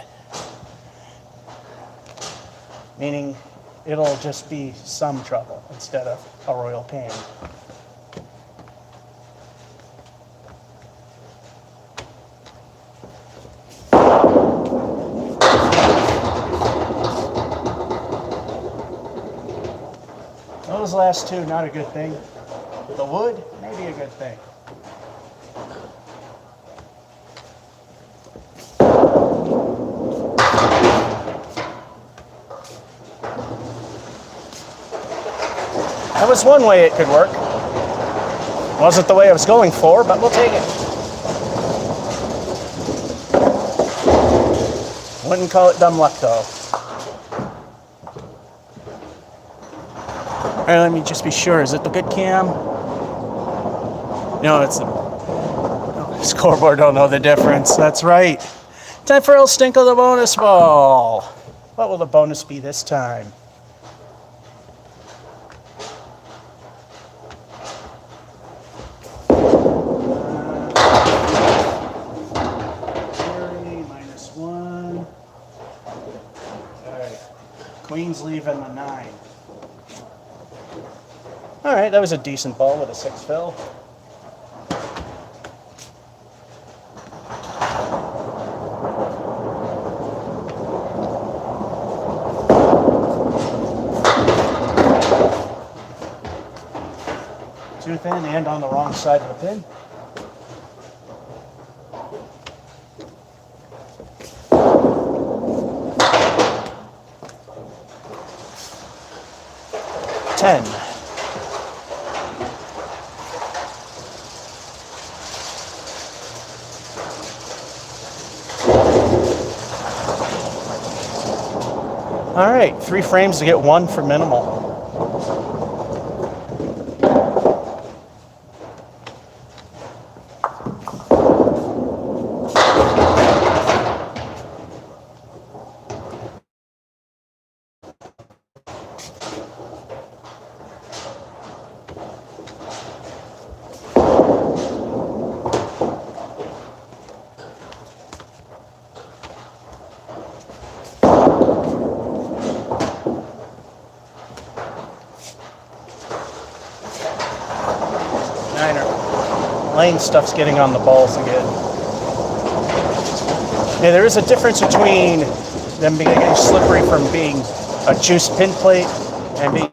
Meaning it'll just be some trouble instead of a royal pain. Those last two, not a good thing. The wood, maybe a good thing. That was one way it could work. Wasn't the way I was going for, but we'll take it. Wouldn't call it dumb luck, though. All right, let me just be sure. Is it the good cam? No, it's the scoreboard. Don't know the difference. That's right. Time for El Stinko, the bonus ball. What will the bonus be this time? -1. All right. Queen's leaving the 9. All right, that was a decent ball with a 6 fill. Too thin and on the wrong side of the pin. Ten. All right, 3 frames to get 1 for minimal. Lane stuff's getting on the balls again. Yeah, there is a difference between them being slippery from being a juiced pin plate and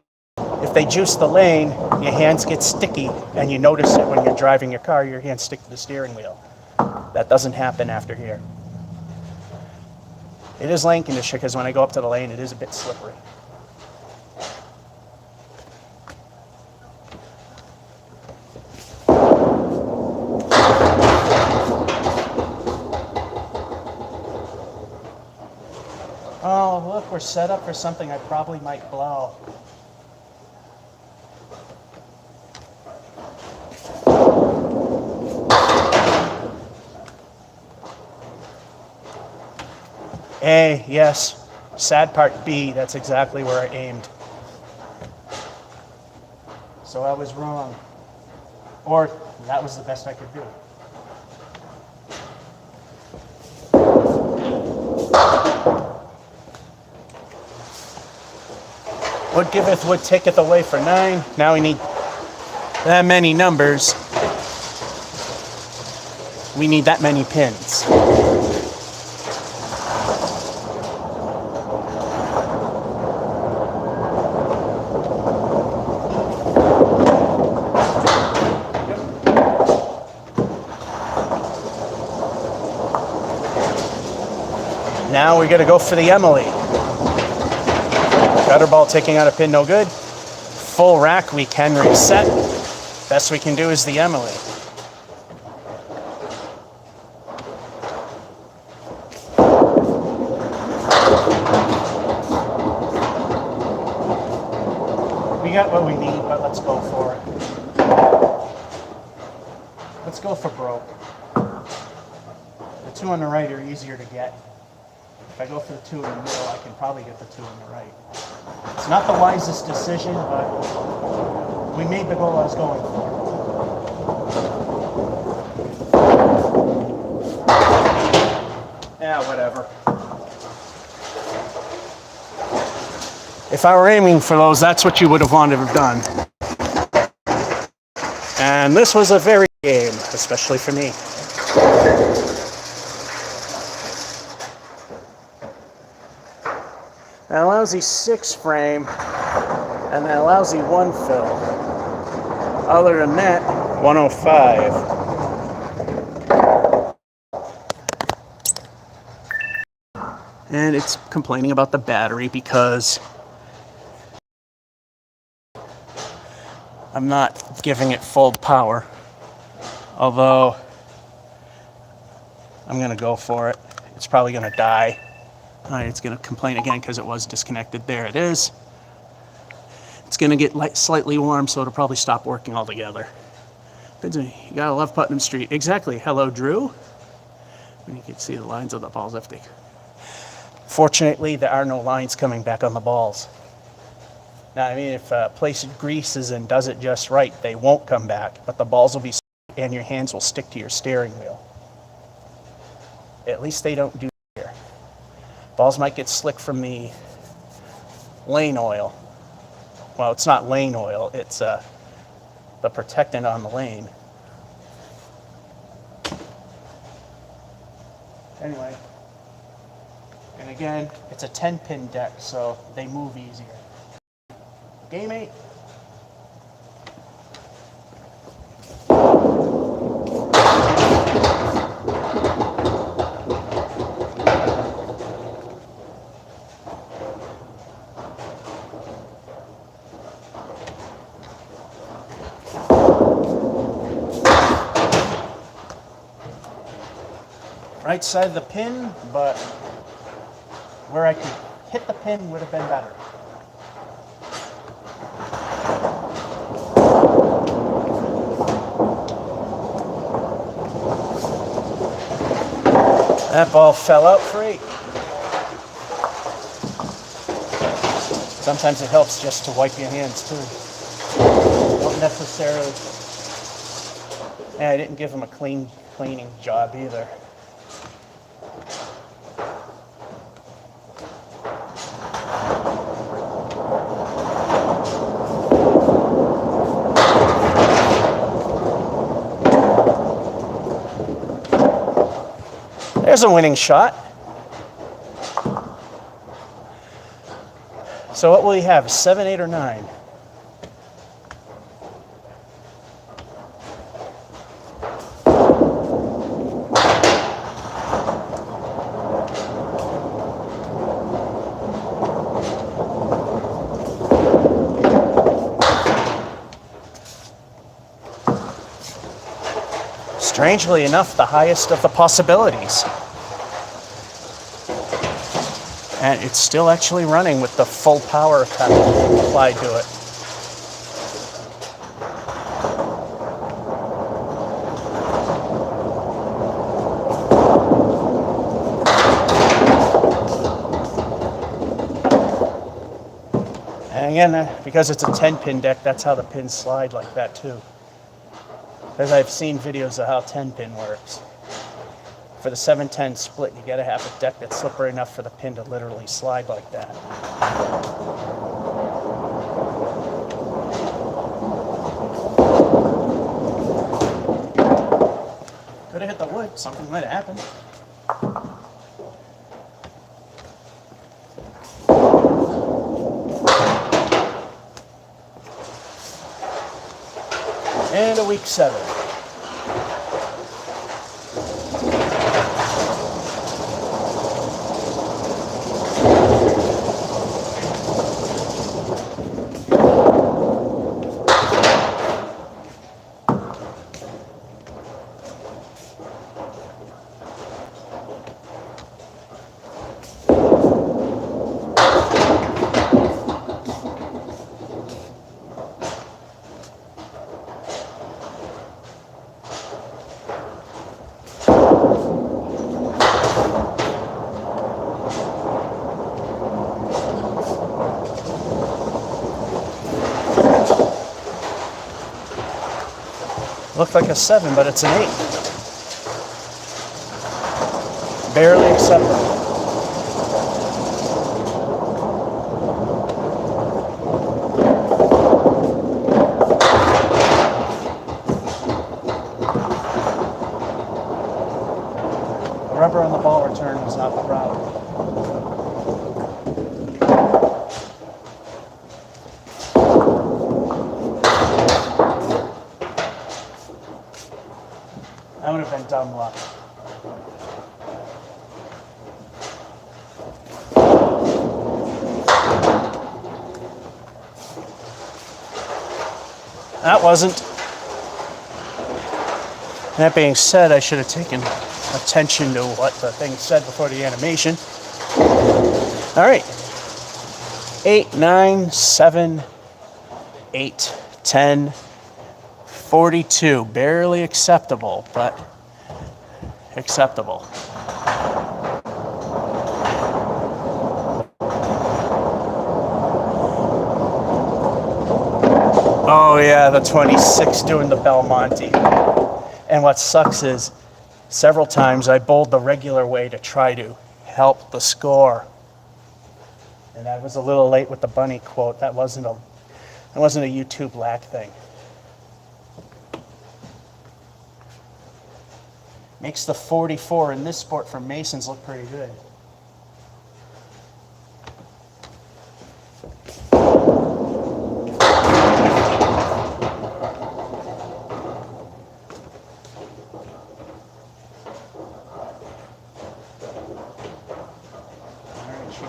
if they juice the lane, your hands get sticky and you notice it when you're driving your car, your hands stick to the steering wheel. That doesn't happen after here. It is lane condition because when I go up to the lane, it is a bit slippery. Oh, look, we're set up for something I probably might blow. A, yes. Sad part B, that's exactly where I aimed. So I was wrong. Or that was the best I could do. Wood giveth, wood taketh away for 9. Now we need that many numbers. We need that many pins. Now we gotta go for the Emily. Gutter ball taking out a pin, no good. Full rack, we can reset. Best we can do is the Emily. We got what we need, but let's go for it. Let's go for broke. The 2 on the right are easier to get. If I go for the 2 in the middle, I can probably get the 2 on the right. It's not the wisest decision, but we made the goal I was going for. Yeah, whatever. If I were aiming for those, that's what you would have wanted to have done. And this was a very game, especially for me. That lousy 6 frame and that lousy 1 fill. Other than that, 105. And it's complaining about the battery because I'm not giving it full power. Although I'm gonna go for it. It's probably gonna die. All right, it's going to complain again because it was disconnected. There it is. It's going to get slightly warm, so it'll probably stop working altogether. You gotta love Putnam Street. Exactly. Hello, Drew. And you can see the lines of the balls if they... Fortunately, there are no lines coming back on the balls. Now, I mean, if a place greases and does it just right, they won't come back, but the balls will be stuck and your hands will stick to your steering wheel. At least they don't do here. Balls might get slick from the lane oil. Well, it's not lane oil, it's the protectant on the lane. Anyway, and again, it's a 10-pin deck, so they move easier. Game 8. Right side of the pin, but where I could hit the pin would have been better. That ball fell out free. Sometimes it helps just to wipe your hands too. Don't necessarily. Yeah, I didn't give him a cleaning job either. There's a winning shot. So what will he have? 7, 8, or 9? Strangely enough, the highest of the possibilities. And it's still actually running with the full power applied to it. And again, because it's a 10-pin deck, that's how the pins slide like that too. Because I've seen videos of how 10-pin works. For the 7-10 split, you gotta have a deck that's slippery enough for the pin to literally slide like that. something might happen. And a week 7. Looked like a 7, but it's an 8. Barely acceptable. The rubber on the ball return was not the problem. That would have been dumb luck. That wasn't. That being said, I should have taken attention to what the thing said before the animation. All right. 8, 9, 7, 8, 10, 42. Barely acceptable, but acceptable. Oh yeah, the 26 doing the Belmonte. And what sucks is several times I bowled the regular way to try to help the score. And I was a little late with the bunny quote. That wasn't a YouTube lack thing. Makes the 44 in this sport for Masons look pretty good.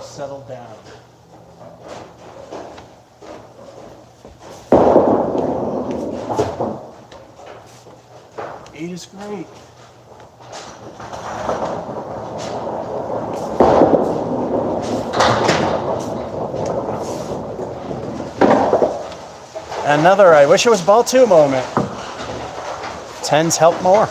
Settled down. Eight is great. Another I wish it was ball 2 moment. 10s help more.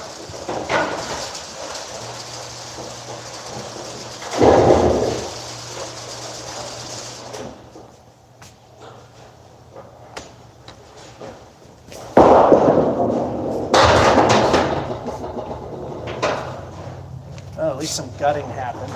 Well, at least some gutting happened.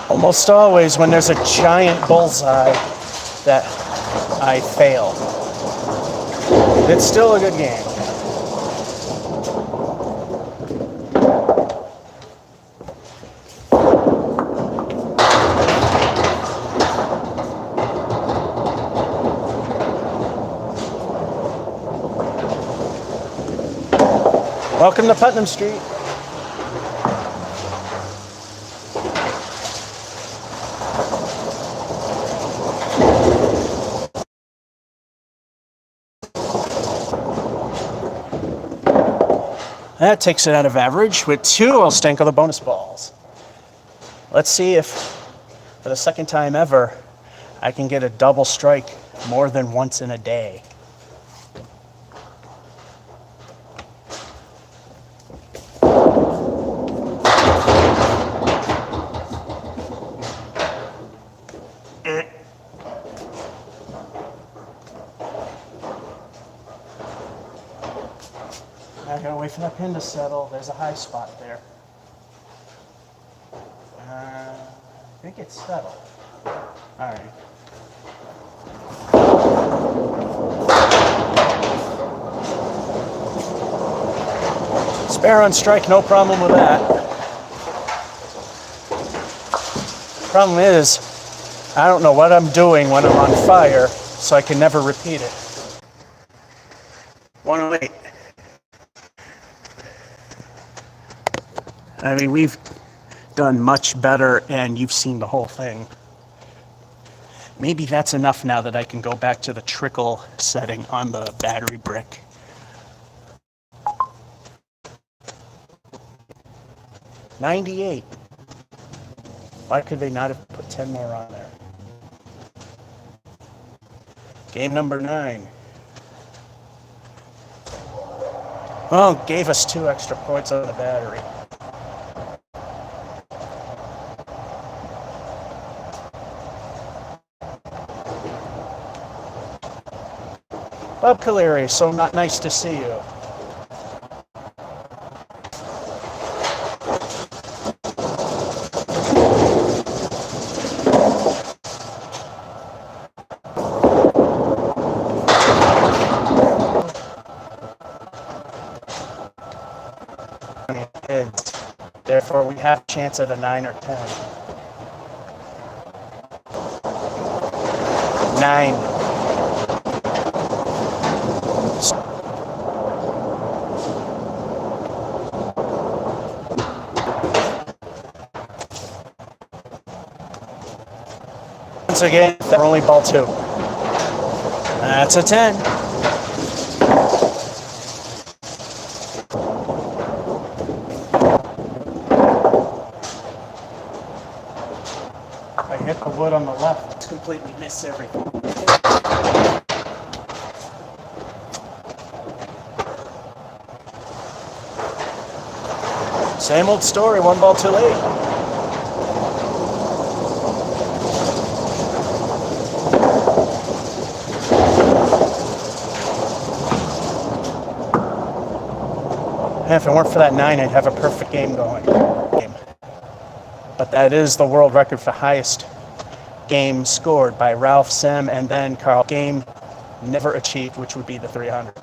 Almost always when there's a giant bullseye that I fail. It's still a good game. Welcome to Putnam Street. That takes it out of average. With 2, I'll Stinko the bonus balls. Let's see if, for the second time ever, I can get a double strike more than once in a day. Wait for that pin to settle. There's a high spot there. I think it's settled. All right. Spare on strike, no problem with that. Problem is, I don't know what I'm doing when I'm on fire, so I can never repeat it. 108. I mean, we've done much better, and you've seen the whole thing. Maybe that's enough now that I can go back to the trickle setting on the battery brick. $98. Why could they not have put 10 more on there? Game number 9. Well, gave us 2 extra points on the battery. Bob Caleri, so not nice to see you. Therefore, we have a chance at a 9 or 10. 9. Once again, they're only ball 2. That's a 10. I hit the wood on the left, it's completely miss everything. Same old story, 1 ball too late. And if it weren't for that 9, I'd have a perfect game going. But that is the world record for highest game scored by Ralph Sem and then Carl. Game never achieved, which would be the 300.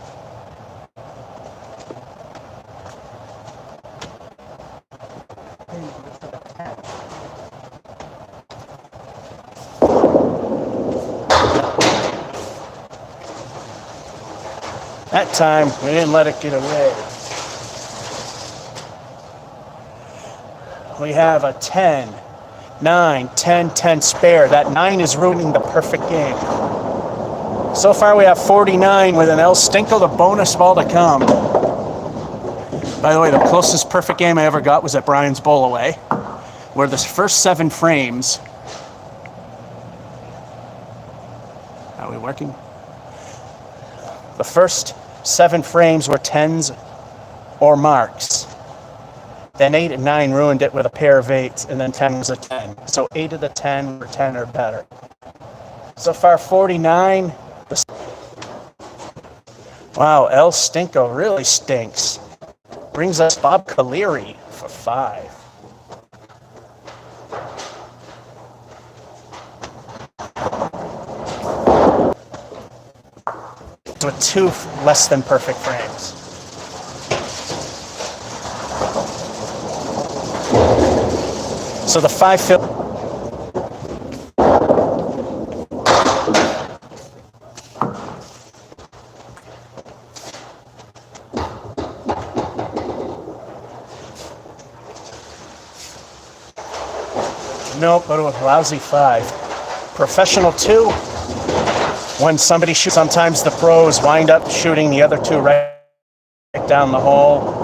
That time, we didn't let it get away. We have a 10, 9, 10, 10 spare. That 9 is ruining the perfect game. So far we have 49 with an El Stinko, the bonus ball to come. By the way, the closest perfect game I ever got was at Brian's Bowl Away, where the first 7 frames... Are we working? The first 7 frames were 10s or marks. Then 8 and 9 ruined it with a pair of 8s, and then 10 was a 10. So 8 of the 10 were 10 or better. So far, 49. Wow, El Stinko really stinks. Brings us Bob Caleri for 5. With 2 less than perfect frames. So the 5 fill. Nope, but a lousy 5. Professional 2. When somebody shoots, sometimes the pros wind up shooting the other 2 right down the hole.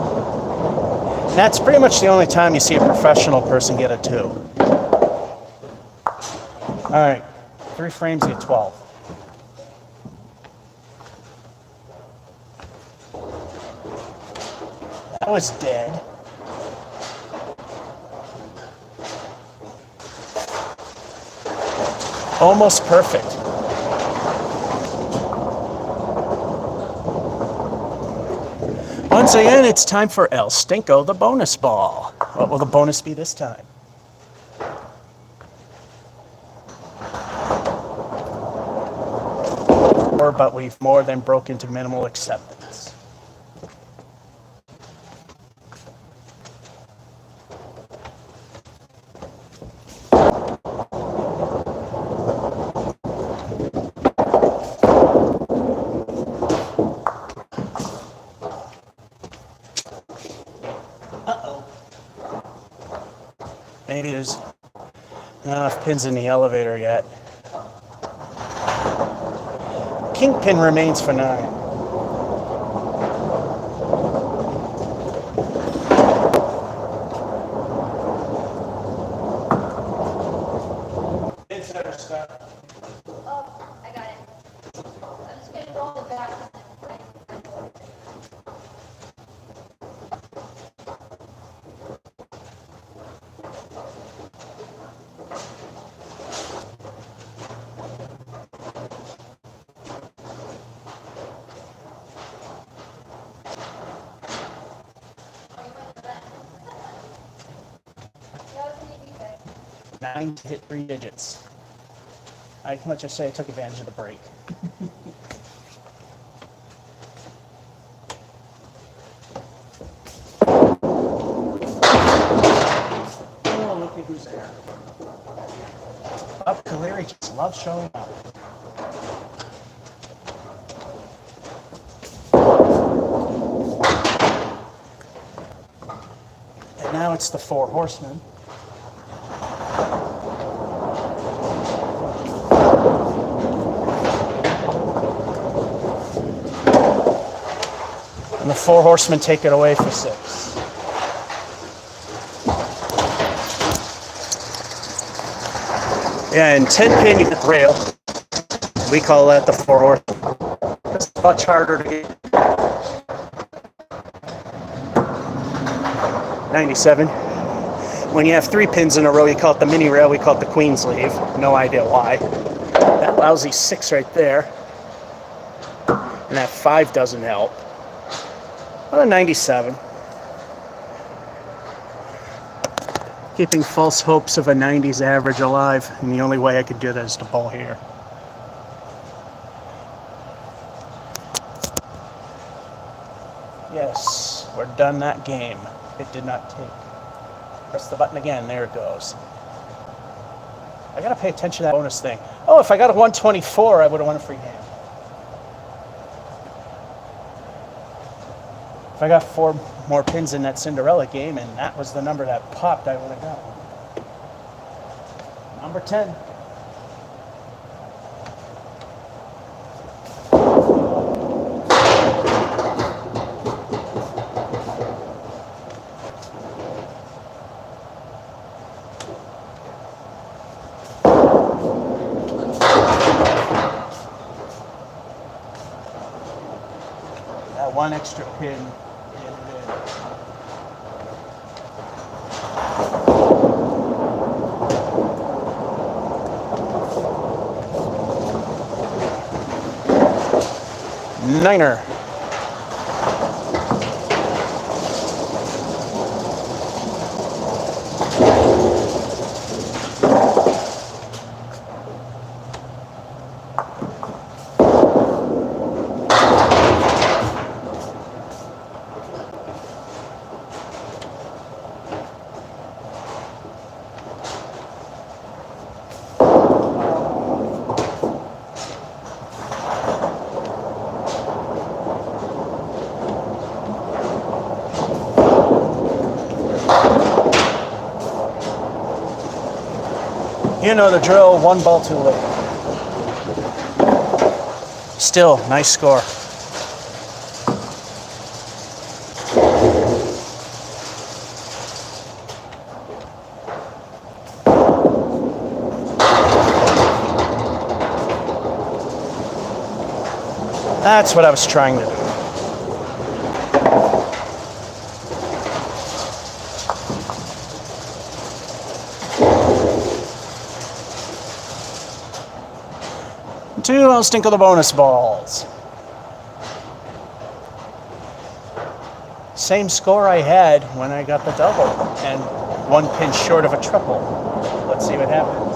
And that's pretty much the only time you see a professional person get a 2. All right, 3 frames at 12. That was dead. Almost perfect. Once again, it's time for El Stinko, the bonus ball. What will the bonus be this time? But we've more than broke into minimal acceptance. Maybe there's not enough pins in the elevator yet. Kingpin remains for 9. Pins that are stuck. Oh, I got it. I'm just going to roll it back. Nine to hit 3 digits. Let's just say I took advantage of the break. Oh, look at who's there. Up, Caleri just loves showing up. And now it's the 4 horsemen. And the 4 horsemen take it away for 6. Yeah, and 10 pin you hit the rail. We call that the 4 horsemen. It's much harder to get. 97. When you have 3 pins in a row, you call it the mini rail. We call it the queen sleeve. No idea why. That lousy 6 right there. And that 5 doesn't help. Well, a 97. Keeping false hopes of a 90s average alive, and the only way I could do that is to bowl here. Yes, we're done that game. It did not take. Press the button again. There it goes. I gotta pay attention to that bonus thing. Oh, if I got a 124, I would have won a free game. If I got 4 more pins in that Cinderella game and that was the number that popped, I would have got one. Number 10. That 1 extra pin. Niner. You know the drill, 1 ball too late. Still, nice score. That's what I was trying to do. I'll Stinko the bonus balls. same score I had when I got the double, and 1 pin short of a triple. Let's see what happens.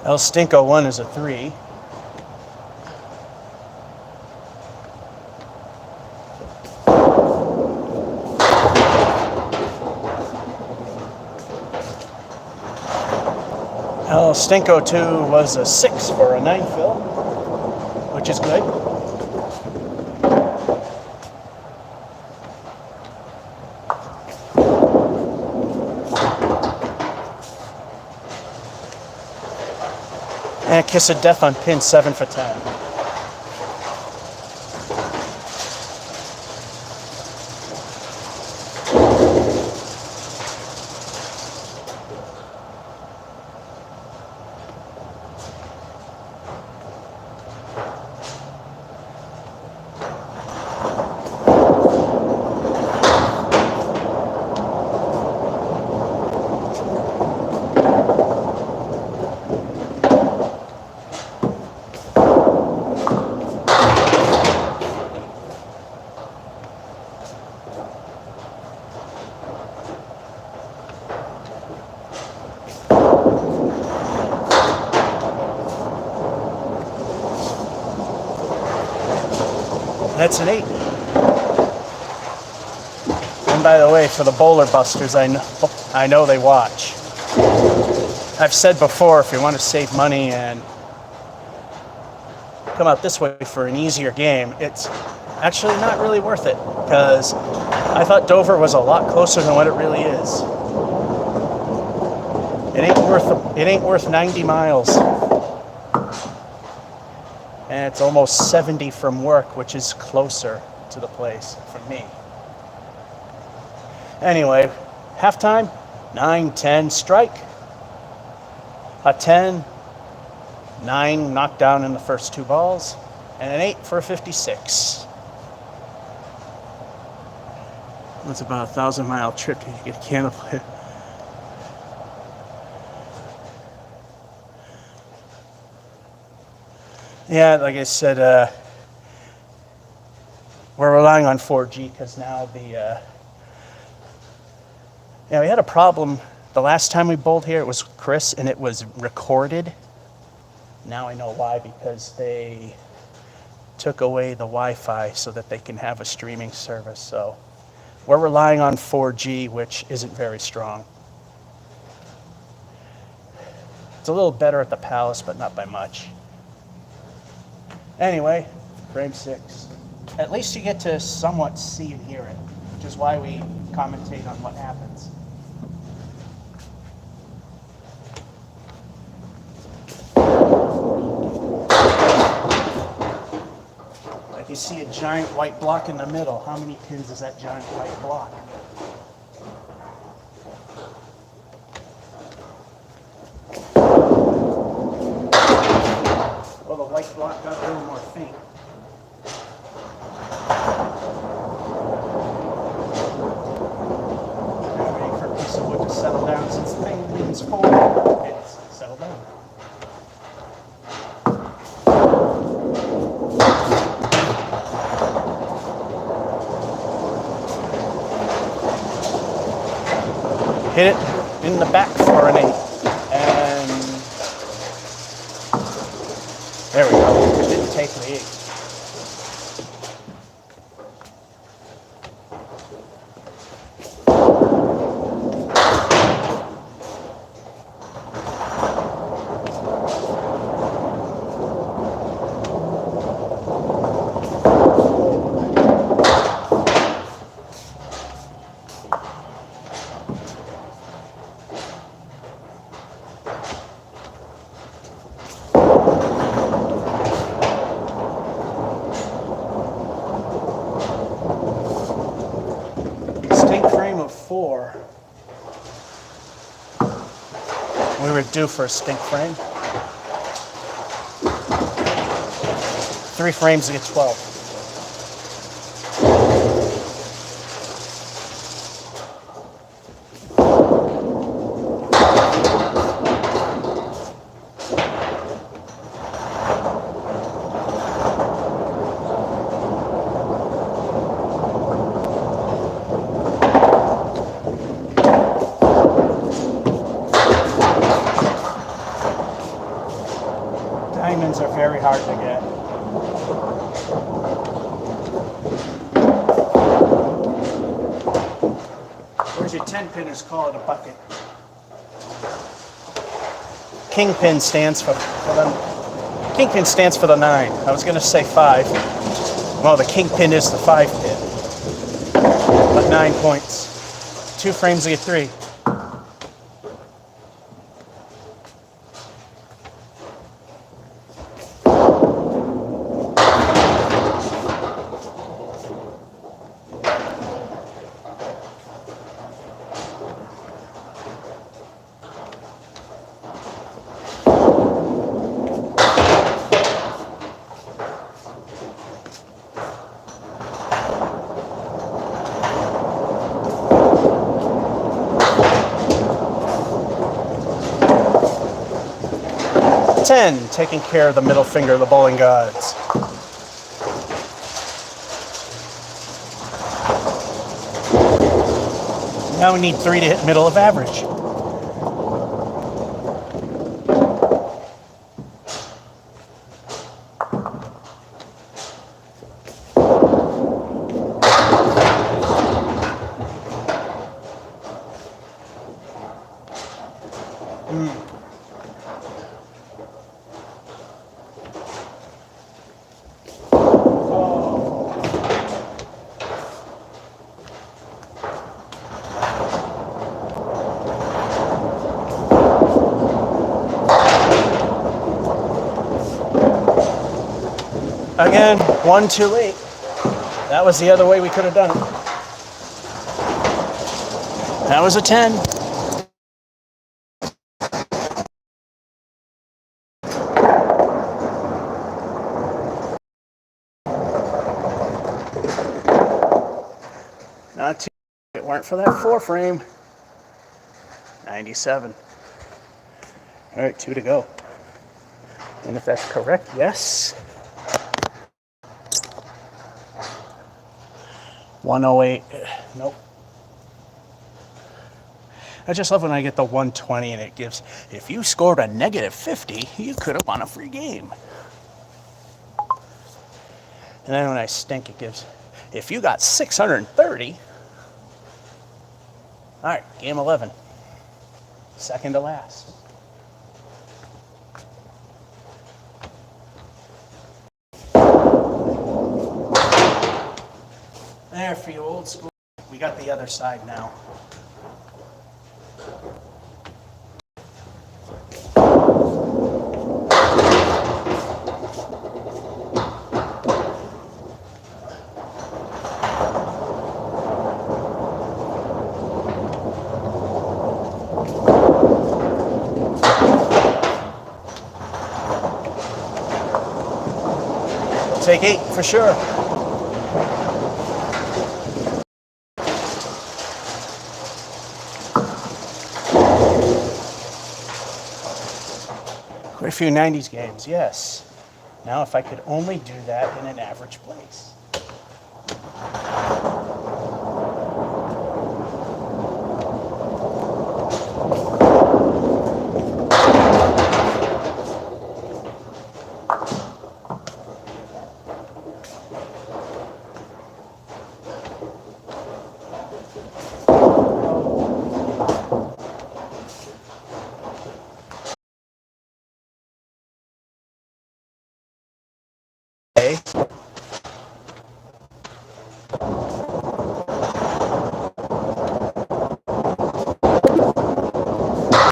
El Stinko 1 is a 3. El Stinko 2 was a 6 for a 9 fill, which is good. And a kiss of death on pin 7 for 10. That's an 8. And by the way, for the bowler busters, I know they watch. I've said before, if you want to save money and come out this way for an easier game, it's actually not really worth it, because I thought Dover was a lot closer than what it really is. It ain't worth 90 miles. And it's almost 70 from work, which is closer to the place for me. Anyway, halftime, 9-10 strike. A 10, 9 knocked down in the first 2 balls, and an 8 for a 56. That's about a 1,000-mile trip to get Candlepin. Yeah, like I said, we're relying on 4G because now we had a problem the last time we bowled here. It was Chris, and it was recorded. Now I know why, because they took away the Wi-Fi so that they can have a streaming service. So we're relying on 4G, which isn't very strong. It's a little better at the Palace, but not by much. Anyway, frame 6. At least you get to somewhat see and hear it, which is why we commentate on what happens. Like you see a giant white block in the middle. How many pins is that giant white block? Well, the white block got a little more faint. I'm waiting for a piece of wood to settle down. Since the thing leans forward, it's settled down. Hit it in the back for an 8. And there we go. It didn't take the 8. Frame of 4. We were due for a stink frame. 3 frames to get 12. Diamonds are very hard to get. Where's your 10 pinners? Call it a bucket. Kingpin stands for the Kingpin stands for the 9. I was going to say 5. Well, the Kingpin is the 5 pin. But 9 points. 2 frames, you get 3. Taking care of the middle finger of the bowling gods. Now we need 3 to hit middle of average. Again, 1 too late. That was the other way we could have done it. That was a 10. Not too. If it weren't for that 4 frame. 97. All right, 2 to go. And if that's correct, yes. 108. Nope. I just love when I get the 120 and it gives, if you scored a negative 50, you could have won a free game. And then when I stink, it gives, if you got 630, all right, game 11. Second to last. There for you old school. We got the other side now. Take 8 for sure. Quite a few 90s games, yes. Now if I could only do that in an average place.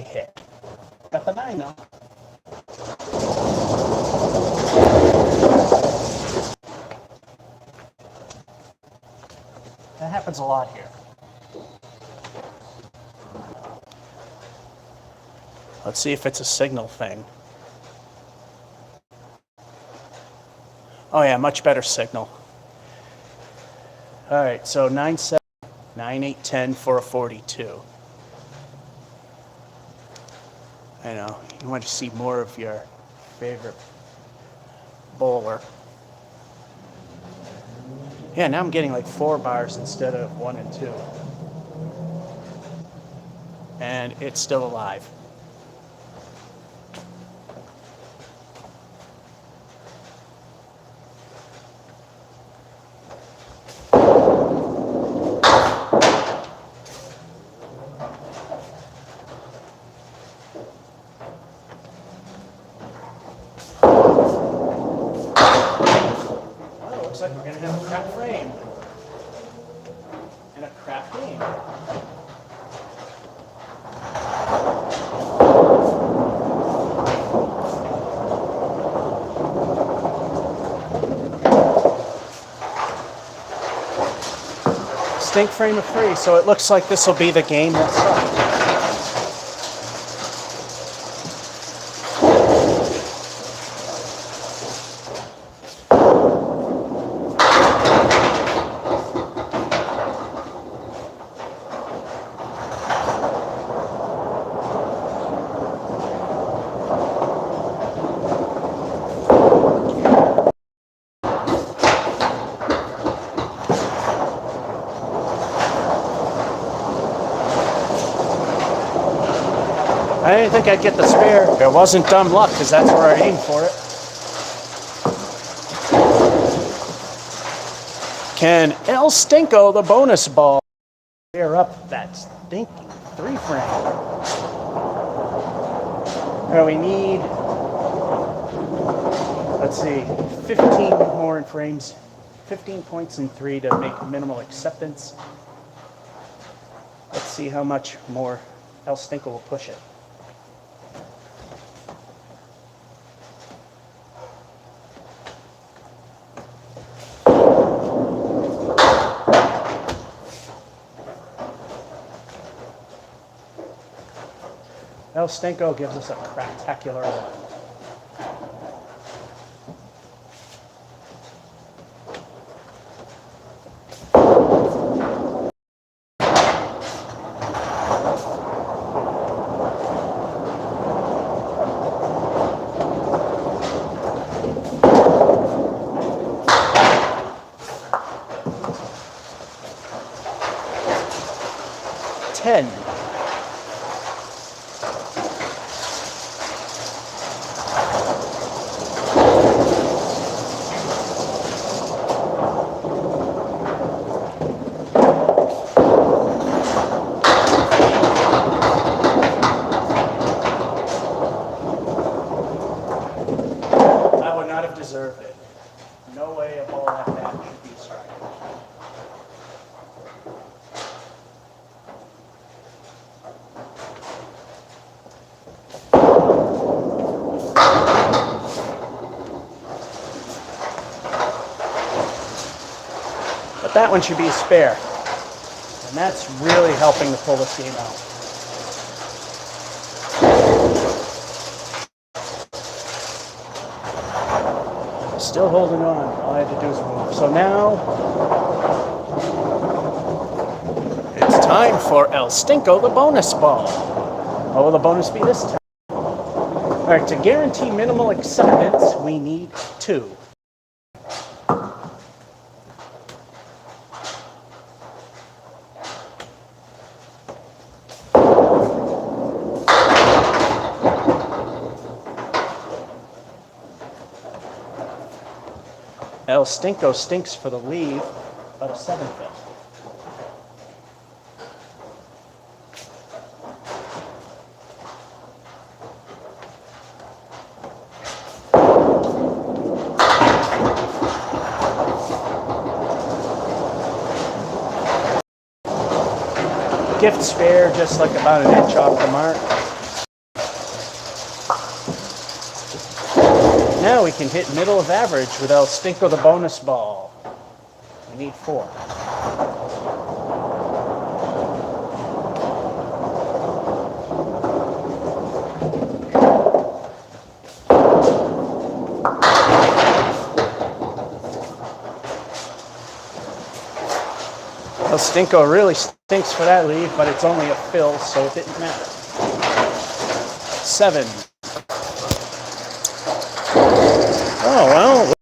Hit. Got the 9 now. That happens a lot here. Let's see if it's a signal thing. Oh yeah, much better signal. All right, so 9, 7, 9, 8, 10 for a 42. I know, you want to see more of your favorite bowler. Yeah, now I'm getting like 4 bars instead of 1 and 2. And it's still alive. like we're gonna have a crap frame and a crap game. Stink frame of free, so it looks like this will be the game that sucks. 'I didn't think I'd get the spare. It wasn't dumb luck, because that's where I aimed for it. Can El Stinko, the bonus ball, clear up that stinky 3-frame? Well, we need, let's see, 15 more frames, 15 points in 3 to make minimal acceptance. Let's see how much more El Stinko will push it. El Stinko gives us a craptacular one. Ten. Deserved it. No way a ball like that should be strike. But that one should be a spare. And that's really helping to pull this game out. Still holding on. All I had to do is move. So now it's time for El Stinko, the bonus ball. What will the bonus be this time? All right, to guarantee minimal acceptance, we need 2. El Stinko stinks for the lead, but a 7-fill. Gift spare, just like about an inch off the mark. Now we can hit middle of average with El Stinko, the bonus ball. We need 4. El Stinko really stinks for that lead, but it's only a fill, so it didn't matter. 7. Oh, well.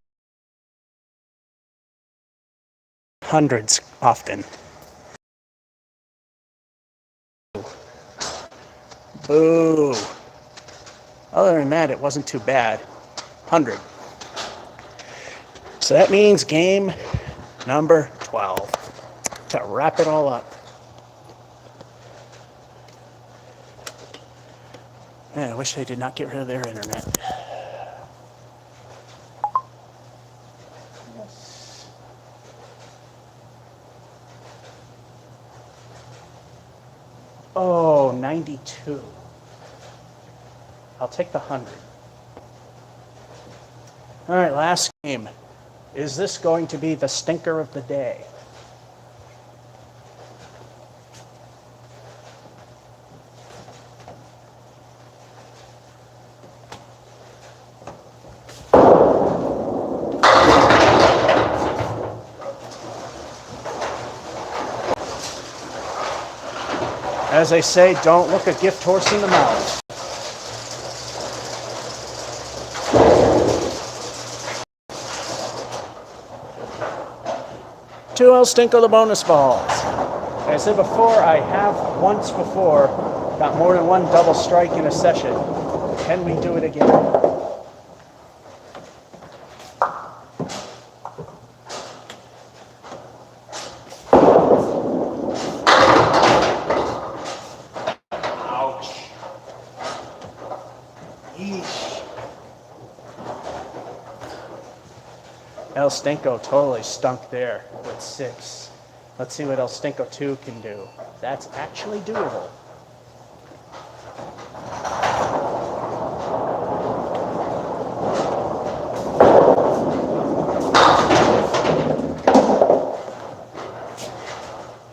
Hundreds often. Boo. Other than that, it wasn't too bad. 100. So that means game number 12. To wrap it all up. Man, I wish they did not get rid of their internet. Yes. 92. I'll take the 100. All right, last game. Is this going to be the stinker of the day? As I say, don't look a gift horse in the mouth. Two El Stinko the bonus balls. Like I said before, I have once before got more than one double strike in a session. Can we do it again? Ouch. Yeesh. El Stinko totally stunk there with 6. Let's see what El Stinko 2 can do. That's actually doable.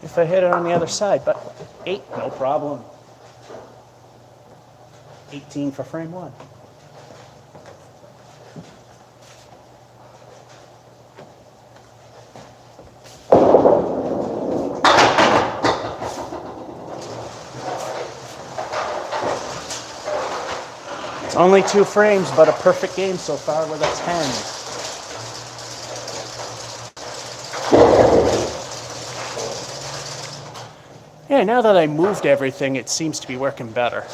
If I hit it on the other side, but 8, no problem. 18 for frame 1. Only 2 frames, but a perfect game so far with a 10. Yeah, now that I moved everything, it seems to be working better.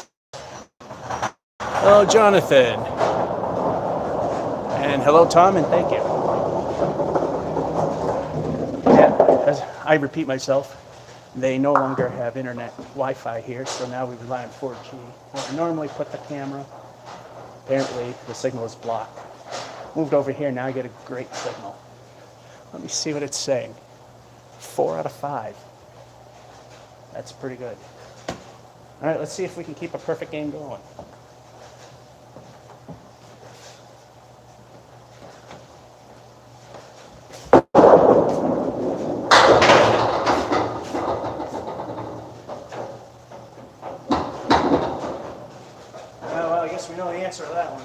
Hello, Jonathan. And hello, Tom, and thank you. Yeah, as I repeat myself, they no longer have internet Wi-Fi here, so now we rely on 4G. Where I normally put the camera. Apparently, the signal is blocked. Moved over here, now I get a great signal. Let me see what it's saying. 4 out of 5. That's pretty good. All right, let's see if we can keep a perfect game going. We know the answer to that one.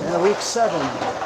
And week 7.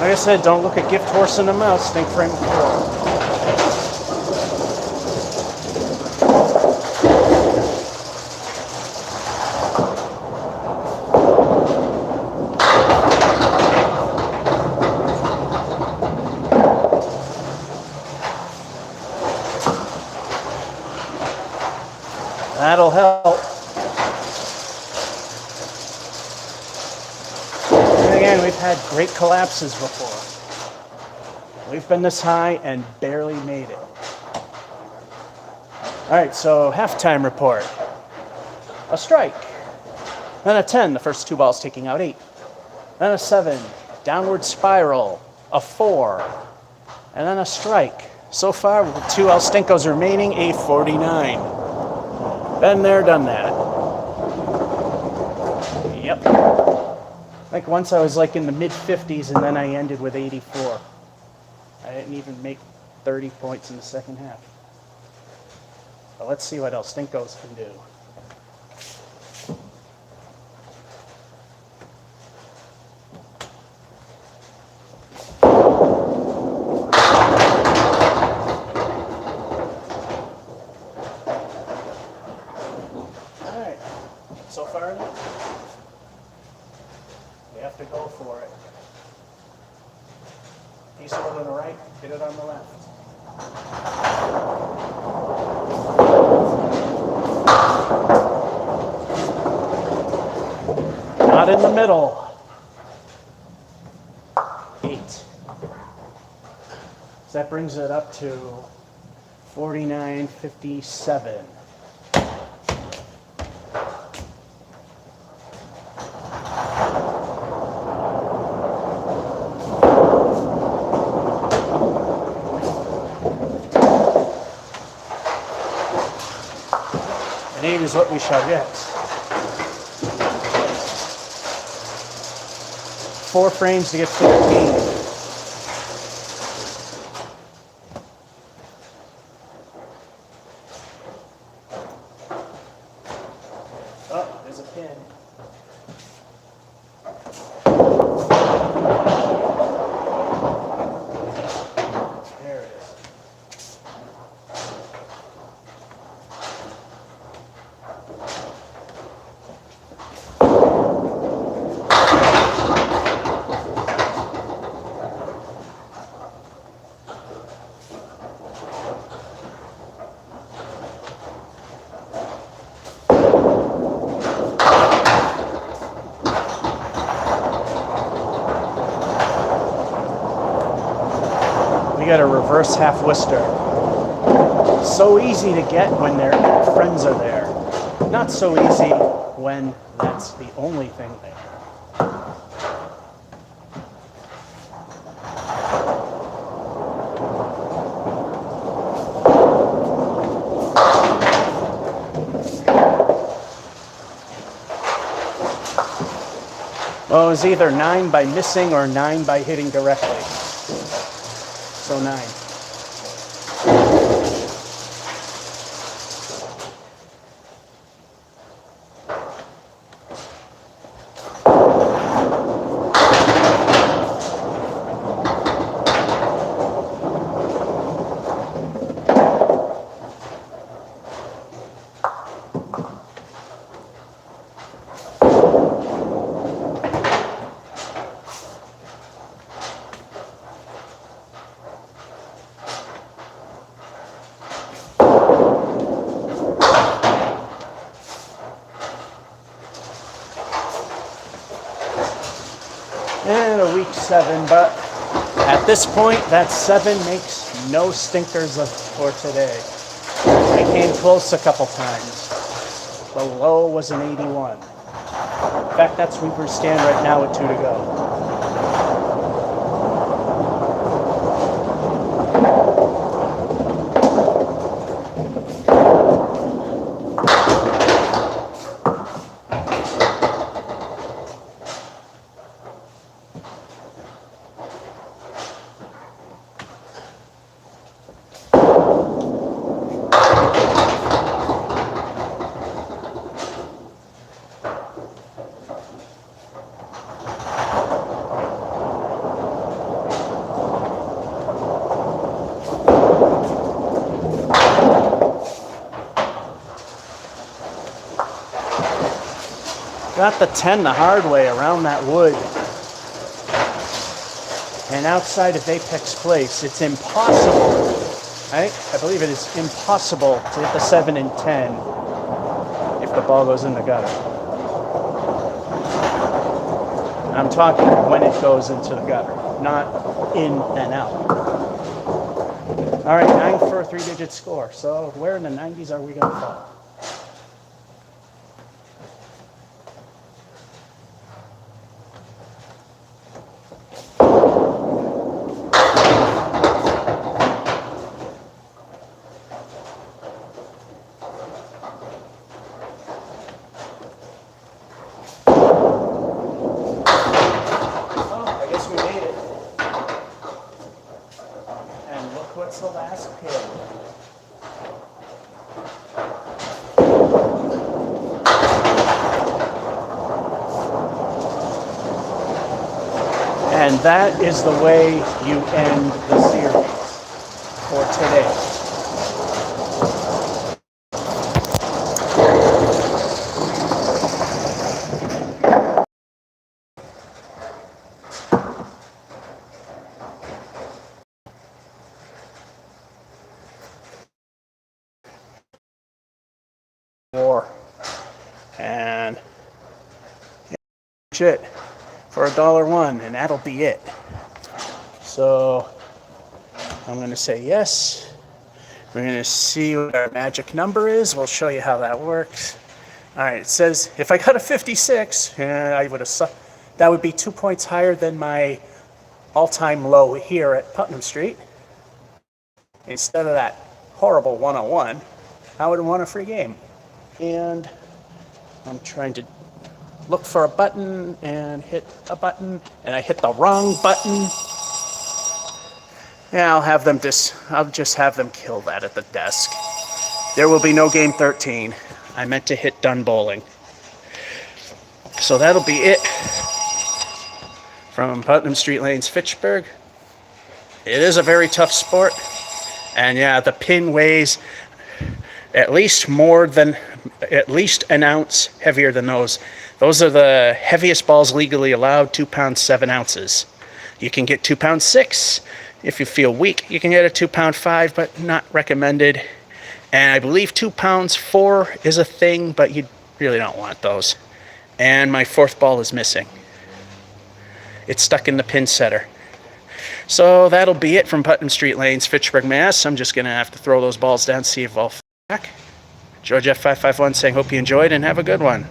Like I said, don't look a gift horse in the mouth. Think frame 4. That'll help. And again, we've had great collapses before. We've been this high and barely made it. All right, so halftime report. A strike. Then a 10, the first 2 balls taking out 8. Then a 7, downward spiral, a 4. And then a strike. So far, with 2 El Stinkos remaining, a 49. Been there, done that. Like once I was like in the mid 50s and then I ended with 84. I didn't even make 30 points in the second half. But let's see what else Stinkos can do. All right, so far enough. We have to go for it. Piece over to the right, hit it on the left. Not in the middle. 8. So that brings it up to 49.57. And 8 is what we shall get. 4 frames to get 15. Oh, there's a pin. There it is. We got a reverse half Worcester. So easy to get when their friends are there. Not so easy when that's the only thing there. Well, it was either 9 by missing or 9 by hitting directly. So 9. And a weak 7, but at this point, that 7 makes no stinkers for today. I came close a couple times. The low was an 81. In fact, that's where we stand right now with 2 to go. Got the 10 the hard way around that wood. And outside of Apex Place, it's impossible. I believe it is impossible to hit the 7 and 10 if the ball goes in the gutter. I'm talking when it goes into the gutter, not in and out. All right, 9 for a 3-digit score. So where in the 90s are we going to fall? And that is the way you end the series for today. And shit for $1.01, and that'll be it. So I'm going to say yes. We're going to see what our magic number is. We'll show you how that works. All right, it says if I got a 56, I would have. That would be 2 points higher than my all-time low here at Putnam Street. Instead of that horrible 101, I would have won a free game. And I'm trying to look for a button and hit a button, and I hit the wrong button. Yeah, I'll just have them kill that at the desk. There will be no game 13. I meant to hit done bowling. So that'll be it from Putnam Street Lanes, Fitchburg. It is a very tough sport. And yeah, the pin weighs at least an ounce heavier than those. Those are the heaviest balls legally allowed, 2 pounds 7 ounces. You can get 2 pounds 6. If you feel weak, you can get a 2 pound 5, but not recommended. And I believe 2 pounds 4 is a thing, but you really don't want those. And my fourth ball is missing. It's stuck in the pin setter. So that'll be it from Putnam Street Lanes, Fitchburg, Mass. I'm just going to have to throw those balls down, see if I'll back. George F551 saying, hope you enjoyed and have a good one.